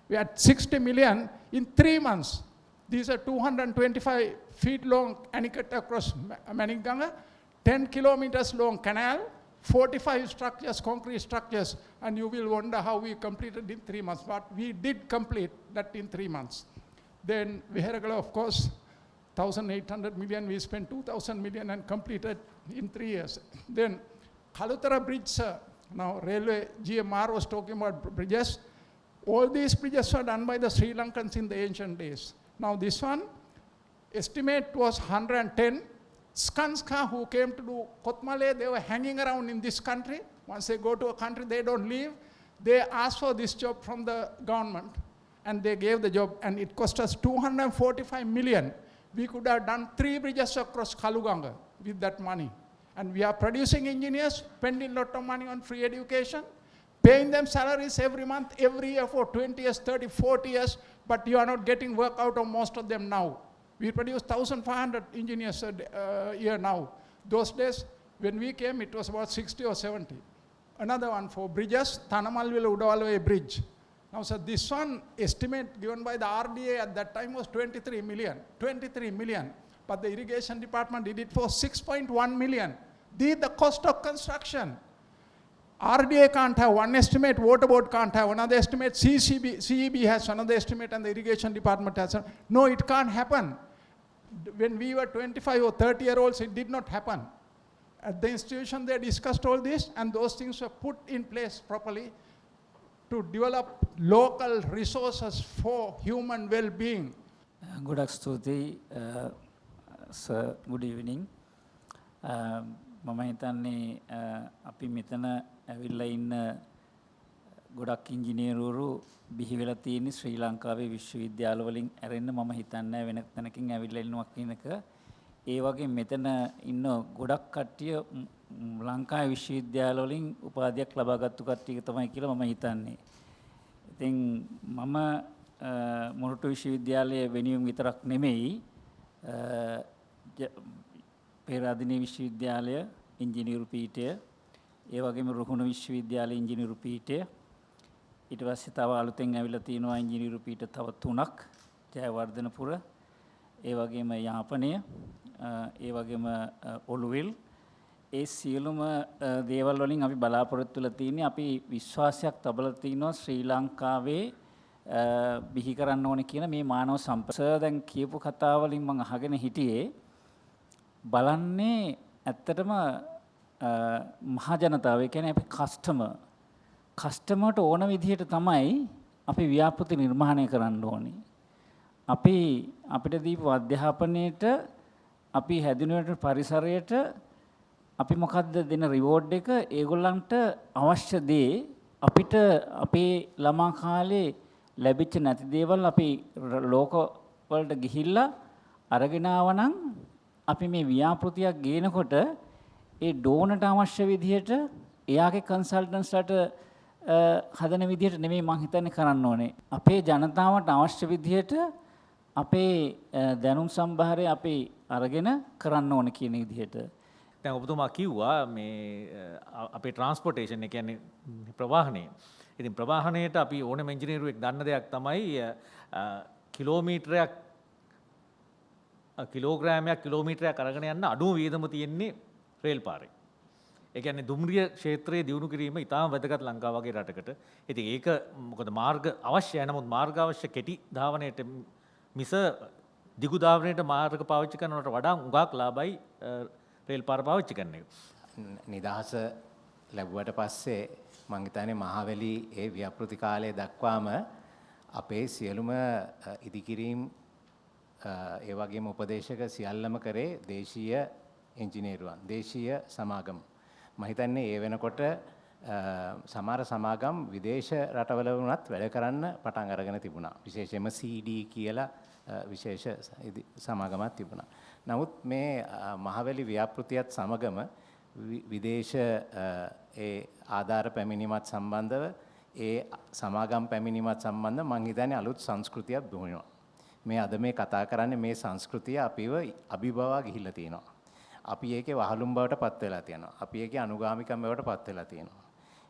I: we had 60 million in 3 months. These are 225 feet long anicut across Maninganga, 10 kilometers long canal, 45 structures, concrete structures, and you will wonder how we completed in 3 months. But we did complete that in 3 months. Then Viharagala, of course, 1,800 million, we spent 2,000 million and completed in 3 years. Then Kalutara Bridge, sir, now railway, GMR was talking about bridges. All these bridges were done by the Sri Lankans in the ancient days. Now this one, estimate was 110. Skanska, who came to do Kotmale, they were hanging around in this country. Once they go to a country, they don't leave. They asked for this job from the government, and they gave the job, and it cost us 245 million. We could have done 3 bridges across Kaluganga with that money. And we are producing engineers, spending a lot of money on free education, paying them salaries every month, every year for 20 years, 30, 40 years, but you are not getting work out of most of them now. We produce 1,500 engineers a year now. Those days, when we came, it was about 60 or 70. Another one for bridges, Tanamalwila Udawalway Bridge. Now, sir, this one estimate given by the RDA at that time was 23 million. 23 million. But the irrigation department did it for 6.1 million. This is the cost of construction. RDA can't have one estimate, water board can't have another estimate, CEB has another estimate, and the irrigation department has another. No, it can't happen. When we were 25 or 30-year-olds, it did not happen. At the institution, they discussed all this, and those things were put in place properly to develop local resources for human well-being.
J: Godak Stuti, sir, good evening. මම හිතන්නේ අපි මෙතන ඇවිල්ලා ඉන්න ගොඩක් ඉංජිනේරුවරු බිහි වෙලා තියෙන ශ්‍රී ලංකාවේ විශ්වවිද්‍යාල වලින් ඇරෙන්න මම හිතන්නේ වෙන තැනකින් ඇවිල්ලා ඉන්නවා කියනක ඒ වගේ මෙතන ඉන්න ගොඩක් කට්ටිය ලංකාවේ විශ්වවිද්‍යාල වලින් උපාධියක් ලබාගත්තු කට්ටිය තමයි කියලා මම හිතන්නේ. ඉතින් මම මොරටු විශ්වවිද්‍යාලයේ වෙනුවෙන් විතරක් නෙමෙයි පෙරාදෙණිය විශ්වවිද්‍යාලය ඉංජිනේරු පීඨය ඒ වගේම රුහුණු විශ්වවිද්‍යාලයේ ඉංජිනේරු පීඨය ඊට පස්සේ තව අලුතෙන් ඇවිල්ලා තියෙනවා ඉංජිනේරු පීඨ තව 3ක් ජයවර්ධනපුර ඒ වගේම යාපනය ඒ වගේම ඔළුවෙල් ඒ සියලුම දේවල් වලින් අපි බලාපොරොත්තු වෙලා තියෙන්නේ අපි විශ්වාසයක් තබලා තිනවා ශ්‍රී ලංකාවේ බිහි කරන්න ඕනේ කියන මේ මානව සම්පත දැන් කියපු කතාව වලින් මම අහගෙන හිටියේ බලන්නේ ඇත්තටම මහ ජනතාව ඒ කියන්නේ අපි කස්ටමර්ට ඕන විදිහට තමයි අපි ව්‍යාපෘති නිර්මාණය කරන්න ඕනේ. අපිට දීපු අධ්‍යාපනයේට අපි හැදිනුවට පරිසරයට අපි මොකද්ද දෙන රිවෝඩ් එක ඒගොල්ලන්ට අවශ්‍ය දේ අපිට අපේ ළමා කාලේ ලැබිච්ච නැති දේවල් අපි ලෝක වලට ගිහිල්ලා අරගෙන ආවනම් අපි මේ ව්‍යාපෘතියක් ගේනකොට ඒ ඩෝනට අවශ්‍ය විදිහට එයාගේ කන්සල්ටන්ට්ස්ලාට හදන විදිහට නෙමෙයි මම හිතන්නේ කරන්න ඕනේ. අපේ ජනතාවට අවශ්‍ය විදිහට අපේ දැනුම් සම්භාරය අපි අරගෙන කරන්න ඕන කියන විදිහට
F: දැන් ඔබතුමා කිව්වා මේ අපේ ට්‍රාන්ස්පෝර්ටේෂන් එක කියන්නේ ප්‍රවාහනය. ඉතින් ප්‍රවාහනයට අපි ඕනම ඉංජිනේරුවෙක් දන්න දෙයක් තමයි කිලෝමීටරයක් කිලෝග්‍රෑමයක් කිලෝමීටරයක් අරගෙන යන්න අඩුම වියදම තියෙන්නේ රේල් පාරේ. ඒ කියන්නේ දුම්රිය ක්ෂේත්‍රයේ දියුණු කිරීම ඉතාම වැදගත් ලංකාව වගේ රටකට. ඉතින් ඒක මොකද මාර්ග අවශ්‍යයි. නමුත් මාර්ග අවශ්‍ය කෙටි ධාවනයට මිස දිගු ධාවනයට මාර්ග පාවිච්චි කරනවට වඩා උගක් ලාභයි රේල් පාර පාවිච්චි කරන එක.
K: නිදහස ලැබුවට පස්සේ මං හිතන්නේ මහවැලි ඒ ව්‍යාපෘති කාලය දක්වාම අපේ සියලුම ඉදිකිරීම් ඒ වගේම උපදේශක සියල්ලම කරේ දේශීය ඉංජිනේරුවන් දේශීය සමාගම්. මම හිතන්නේ ඒ වෙනකොට සමහර සමාගම් විදේශ රටවල වුණත් වැඩ කරන්න පටන් අරගෙන තිබුණා. විශේෂයෙන්ම CD කියලා විශේෂ සමාගමක් තිබුණා. නමුත් මේ මහවැලි ව්‍යාපෘතියත් සමගම විදේශ ඒ ආධාර පැමිණීමත් සම්බන්ධව ඒ සමාගම් පැමිණීමත් සම්බන්ධව මං හිතන්නේ අලුත් සංස්කෘතියක් දුවනවා. මේ අද මේ කතා කරන්නේ මේ සංස්කෘතිය අපිව අභිබවා ගිහිල්ලා තියෙනවා. අපි ඒකේ වහලුම් බවට පත් වෙලා තියෙනවා. අපි ඒකේ අනුගාමිකම් බවට පත් වෙලා තියෙනවා.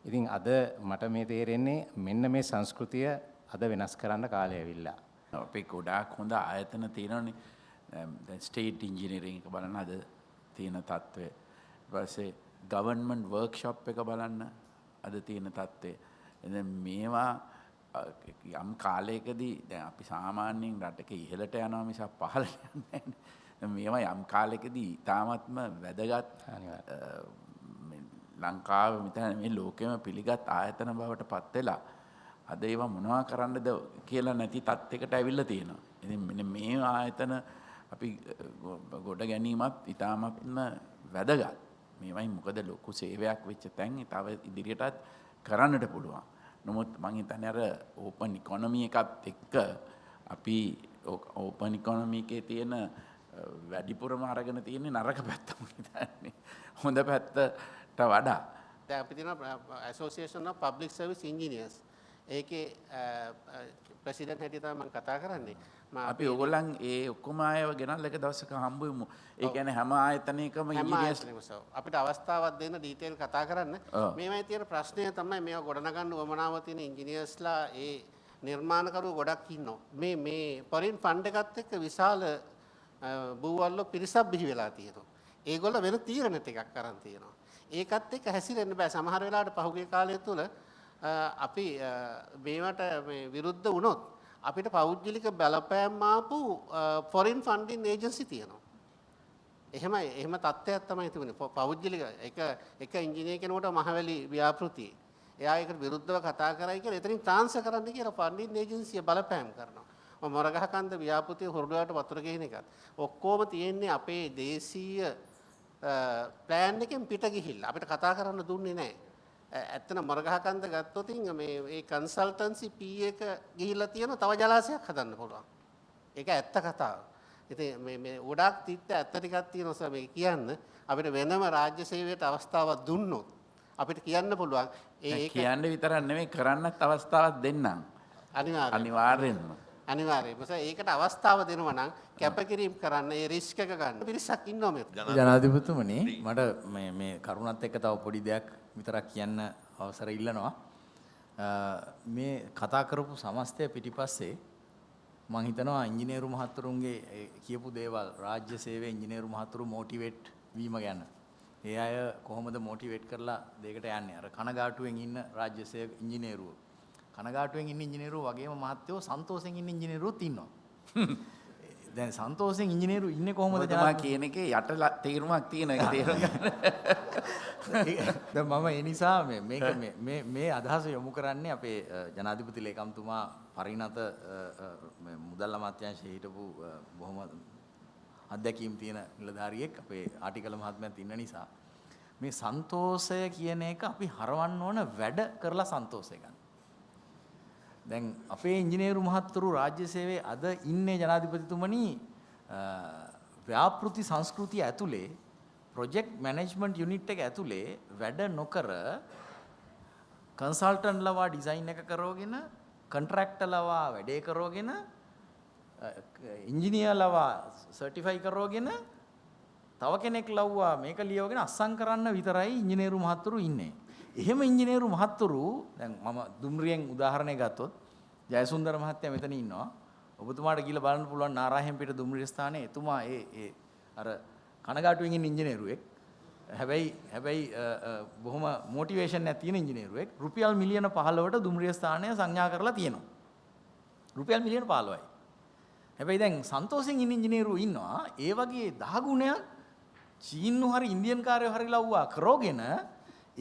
K: ඉතින් අද මට මේ තේරෙන්නේ මෙන්න මේ සංස්කෘතිය අද වෙනස් කරන්න කාලය ඇවිල්ලා.
B: අපේ ගොඩාක් හොඳ ආයතන තියෙනවානේ. දැන් ස්ටේට් ඉන්ජිනියරින් එක බලන්න අද තියෙන තත්ත්වය. ඊට පස්සේ ගවර්න්මන්ට් වර්ක්ෂොප් එක බලන්න අද තියෙන තත්ත්වය. එතන මේවා යම් කාලයකදී දැන් අපි සාමාන්‍යයෙන් රටක ඉහළට යනවා මිසක් පහළට යන්නේ නැහැ. මේවා යම් කාලයකදී තාමත්ම වැදගත් ලංකාව මෙතන මේ ලෝකෙම පිළිගත් ආයතන බවට පත් වෙලා අද ඒවා මොනවා කරන්නද කියලා නැති තත්යකට ඇවිල්ලා තියෙනවා. ඉතින් මෙන්න මේ ආයතන අපි ගොඩ ගැනීමත් ඉතාමත්ම වැදගත්. මේවයි මොකද ලොකු සේවයක් වෙච්ච තැන් තව ඉදිරියටත් කරන්නට පුළුවන්. නමුත් මං හිතන්නේ අර ඕපන් ඉකොනොමි එකත් එක්ක අපි ඕපන් ඉකොනොමි එකේ තියෙන වැඩිපුරම අරගෙන තියෙන්නේ නරක පැත්ත මං හිතන්නේ. හොඳ පැත්තට වඩා.
L: දැන් අපි තියෙනවා Association of Public Service Engineers. ඒකේ ප්‍රෙසිඩන්ට් හැටියට තමයි මම කතා කරන්නේ.
B: අපි ඕගොල්ලන් ඒ ඔක්කොම අයව ගෙනල්ලා එක දවසක හම්බ වෙමු. ඒ කියන්නේ හැම ආයතනයකම ඉංජිනේර්ස්
L: අපිට අවස්ථාවක් දෙන්න ඩීටේල් කතා කරන්න. මේවයි තියෙන ප්‍රශ්නය තමයි මේවා ගොඩනගන්න උවමනාව තියෙන ඉංජිනේර්ස්ලා ඒ නිර්මාණකරුවෝ ගොඩක් ඉන්නවා. මේ පොරින් ෆන්ඩ් එකත් එක්ක විශාල බූවල්ලෝ පිරිසක් බිහි වෙලා තියෙනවා. ඒගොල්ලෝ වෙන තීරණ ටිකක් අරන් තියෙනවා. ඒකත් එක්ක හැසිරෙන්න බෑ. සමහර වෙලාවට පහුගිය කාලය තුල අපි මේවට විරුද්ධ වුණොත් අපිට පෞද්ගලික බලපෑම් ආපු ෆොරින් ෆන්ඩින් ඒජන්සි තියෙනවා. එහෙම තත්ත්වයක් තමයි තිබුණේ. පෞද්ගලික එක ඉංජිනේර කෙනෙකුට මහවැලි ව්‍යාපෘතියේ එයා ඒකට විරුද්ධව කතා කරයි කියලා එතනින් ට්‍රාන්ස්ෆර් කරන්න කියලා ෆන්ඩින් ඒජන්සිය බලපෑම් කරනවා. මොරගහකන්ද ව්‍යාපෘතිය හොරුඩුවට වතුර ගෙහින එකත් ඔක්කොම තියෙන්නේ අපේ දේශීය ප්ලෑන් එකෙන් පිට ගිහිල්ලා අපිට කතා කරන්න දුන්නේ නැහැ. ඇත්තන මොරගහකන්ද ගත්තොත් මේ කන්සල්ටන්සි P එක ගිහිල්ලා තියෙන තව ජලාශයක් හදන්න පුළුවන්. ඒක ඇත්ත කතාව. ඉතින් මේ ගොඩාක් තිත්ත ඇත්ත ටිකක් තියෙනවා මේ කියන්න. අපිට වෙනම රාජ්‍ය සේවයට අවස්ථාවක් දුන්නොත් අපිට කියන්න පුළුවන්.
B: ඒක කියන්න විතරක් නෙමෙයි කරන්නත් අවස්ථාවක් දෙන්නම්. අනිවාර්යෙන්ම.
L: අනිවාර්යයෙන්ම. ඒකට අවස්ථාව දෙනවා නම් කැපකිරීම කරන්න ඒ රිස්ක් එක ගන්න. පිරිසක් ඉන්නවා මේ.
F: ජනාධිපතිතුමනි මට මේ කරුණත් එක්ක තව පොඩි දෙයක් විතරක් කියන්න අවසර ඉල්ලනවා. මේ කතා කරපු සමස්තය පිටිපස්සේ මම හිතනවා ඉංජිනේරු මහතුරුන්ගේ කියපු දේවල් රාජ්‍ය සේවයේ ඉංජිනේරු මහතුරු මොටිවේට් වීම ගැන. ඒ අය කොහොමද මොටිවේට් කරලා දෙයකට යන්නේ? අර කනගාටුවෙන් ඉන්න රාජ්‍ය සේවක ඉංජිනේරුවෝ කනගාටුවෙන් ඉන්න ඉංජිනේරුවෝ වගේම මහත්තයෝ සන්තෝෂෙන් ඉන්න ඉංජිනේරුවෝත් ඉන්නවා. දැන් සන්තෝෂෙන් ඉංජිනේරු ඉන්නේ කොහොමද
B: ජනා කියන එකේ යට තේරුමක් තියෙන එක තේරුම් ගන්න.
F: දැන් මම ඒ නිසා මේ අදහස යොමු කරන්නේ අපේ ජනාධිපති ලේකම්තුමා පරිණත මුදල් අමාත්‍යාංශයේ හිටපු බොහොම අත්දැකීම් තියෙන නිලධාරියෙක් අපේ ආටිකල මහත්මයාත් ඉන්න නිසා මේ සන්තෝෂය කියන එක අපි හරවන්න ඕන වැඩ කරලා සන්තෝෂය ගන්න. දැන් අපේ ඉංජිනේරු මහත්තුරු රාජ්‍ය සේවයේ අද ඉන්නේ ජනාධිපතිතුමනි ව්‍යාපෘති සංස්කෘතිය ඇතුලේ ප්‍රොජෙක්ට් මැනේජ්මන්ට් යුනිට් එක ඇතුලේ වැඩ නොකර කන්සල්ටන්ට්ලවා ඩිසයින් එක කරවගෙන කොන්ට්‍රැක්ටර්ලවා වැඩේ කරවගෙන ඉංජිනියර් ලවා සර්ටිෆයි කරවගෙන තව කෙනෙක් ලව්වා මේක ලියවගෙන අස්සම් කරන්න විතරයි ඉංජිනේරු මහත්තුරු ඉන්නේ. එහෙම ඉංජිනේරු මහත්තුරු දැන් මම දුම්රියෙන් උදාහරණයක් ගත්තොත් ජයසුන්දර මහත්තයා මෙතන ඉන්නවා. ඔබතුමාට ගිහලා බලන්න පුළුවන් නාරාහෙම්පිට දුම්රිය ස්ථානයේ එතුමා ඒ අර කනගාටුවෙන් ඉන්න ඉංජිනේරුවෙක්. හැබැයි බොහොම මොටිවේෂන් එකක් තියෙන ඉංජිනේරුවෙක්. රුපියල් මිලියන 15ට දුම්රිය ස්ථානය සංඥා කරලා තියෙනවා. රුපියල් මිලියන 15යි. හැබැයි දැන් සන්තෝෂෙන් ඉන්න ඉංජිනේරු ඉන්නවා. ඒ වගේ 10 ගුණයක් චීන්නු හරි ඉන්දියන් කාර්යය හරි ලව්වා කරෝගෙන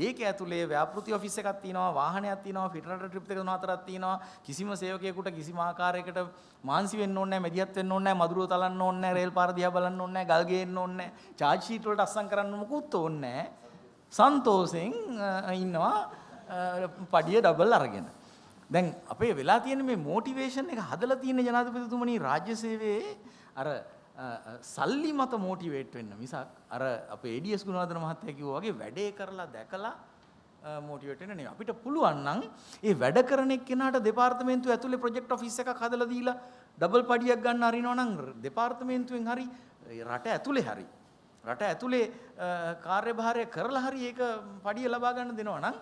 F: ඒක ඇතුලේ ව්‍යාපෘති ඔෆිස් එකක් තියෙනවා, වාහනයක් තියෙනවා, පිටරට ට්‍රිප් එක 3-4ක් තියෙනවා. කිසිම සේවකයෙකුට කිසිම ආකාරයකට මාන්සි වෙන්න ඕනේ නැහැ, මැදිහත් වෙන්න ඕනේ නැහැ, මදුරුව තලන්න ඕනේ නැහැ, රේල් පාර දිහා බලන්න ඕනේ නැහැ, ගල් ගේන්න ඕනේ නැහැ, චාර්ජ් ෂීට් වලට අස්සම් කරන්න මොකුත් ඕනේ නැහැ. සන්තෝෂෙන් ඉන්නවා පඩිය ඩබල් අරගෙන. දැන් අපේ වෙලා තියෙන මේ මොටිවේෂන් එක හදලා තියෙන ජනාධිපතිතුමනි රාජ්‍ය සේවයේ අර සල්ලි මත මොටිවේට් වෙන්න මිසක් අර අපේ ADS ගුණවර්ධන මහත්තයා කිව්වා වගේ වැඩේ කරලා දැකලා මොටිවේට් වෙන්න නෙවෙයි. අපිට පුළුවන් නම් ඒ වැඩ කරන එක්කෙනාට දෙපාර්තමේන්තුව ඇතුලේ ප්‍රොජෙක්ට් ඔෆිස් එකක් හදලා දීලා ඩබල් පඩියක් ගන්න අරිනවා නම් දෙපාර්තමේන්තුවෙන් හරි රට ඇතුලේ කාර්යභාරය කරලා හරි ඒක පඩිය ලබා ගන්න දෙනවා නම්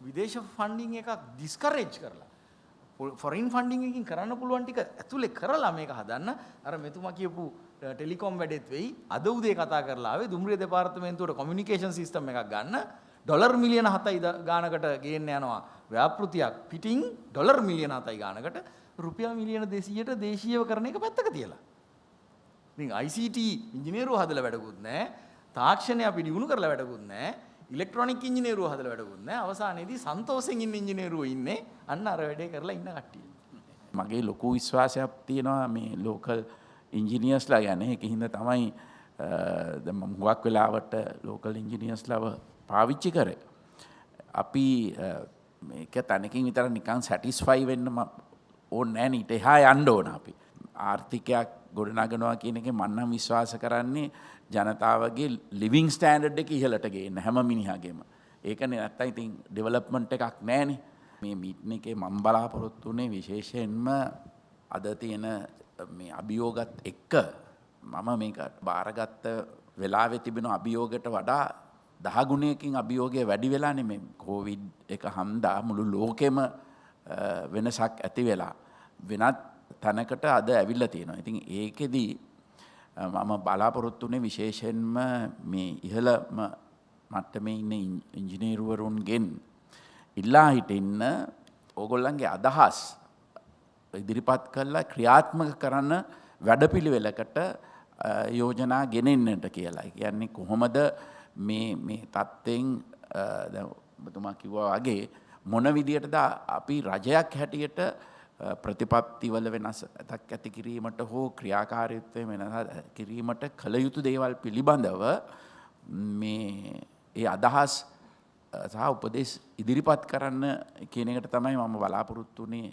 F: විදේශ ෆන්ඩින් එකක් ඩිස්කරේජ් කරලා ෆොරින් ෆන්ඩින් එකකින් කරන්න පුළුවන් ටික ඇතුලේ කරලා මේක හදන්න අර මෙතුමා කියපු ටෙලිකොම් වැඩෙත් වෙයි. අද උදේ කතා කරලා ආවේ දුම්රිය දෙපාර්තමේන්තුවට කොමියුනිකේෂන් සිස්ටම් එකක් ගන්න ඩොලර් මිලියන 7යි ගානකට ගේන්න යනවා ව්‍යාපෘතියක් පිටින් ඩොලර් මිලියන 7යි ගානකට රුපියල් මිලියන 200ට දේශීයව කරන එක පැත්තක තියලා. ඉතින් ICT ඉංජිනේරුවෝ හදලා වැඩකුත් නැහැ. තාක්ෂණය අපි දිනු කරලා වැඩකුත් නැහැ. ඉලෙක්ට්‍රොනික ඉංජිනේරුවෝ හදලා වැඩකුත් නැහැ. අවසානයේදී සන්තෝෂෙන් ඉන්න ඉංජිනේරුවෝ ඉන්නේ අන්න අර වැඩේ කරලා ඉන්න කට්ටිය.
B: මගේ ලොකු විශ්වාසයක් තියෙනවා මේ ලෝකල් ඉංජිනියර්ස්ලා ගැන. ඒකින්ද තමයි දැන් මම හුඟක් වෙලාවට ලෝකල් ඉංජිනියර්ස්ලාව පාවිච්චි කරේ. අපි මේක තනකින් විතර නිකන් සැටිස්ෆයි වෙන්න ඕනේ නැහැ නේ. ඊට එහා යන්න ඕන අපි. ආර්ථිකයක් ගොඩනගනවා කියන එකේ මම නම් විශ්වාස කරන්නේ ජනතාවගේ ලිවිං ස්ටෑන්ඩඩ් එක ඉහළට ගේන්න හැම මිනිහාගේම. ඒකනේ නැත්තම් ඉතින් ඩෙවලොප්මන්ට් එකක් නැහනේ. මේ මීටින් එකේ මම බලාපොරොත්තු වෙන්නේ විශේෂයෙන්ම අද තියෙන මේ අභියෝගත් එක්ක මම මේක බාරගත්ත වෙලාවේ තිබෙන අභියෝගයට වඩා 10 ගුණයකින් අභියෝගය වැඩි වෙලානේ මේ කොවිඩ් එක හන්දා මුළු ලෝකෙම වෙනසක් ඇති වෙලා වෙනත් තැනකට අද ඇවිල්ලා තියෙනවා. ඉතින් ඒකෙදි මම බලාපොරොත්තු වෙන්නේ විශේෂයෙන්ම මේ ඉහළම මට්ටමේ ඉන්න ඉංජිනේරුවරුන්ගෙන් ඉල්ලා හිටින්න ඕගොල්ලන්ගේ අදහස් ඉදිරිපත් කරලා ක්‍රියාත්මක කරන වැඩපිළිවෙලකට යෝජනා ගෙනෙන්නට කියලා. ඒ කියන්නේ කොහොමද මේ තත්ත්වෙන් දැන් ඔබතුමා කිව්වා වගේ මොන විදියටද අපි රජයක් හැටියට ප්‍රතිපත්තිවල වෙනසක් ඇති කිරීමට හෝ ක්‍රියාකාරීත්වය වෙනස කිරීමට කළ යුතු දේවල් පිළිබඳව මේ ඒ අදහස් සහ උපදෙස් ඉදිරිපත් කරන්න කියන එකට තමයි මම බලාපොරොත්තු වෙන්නේ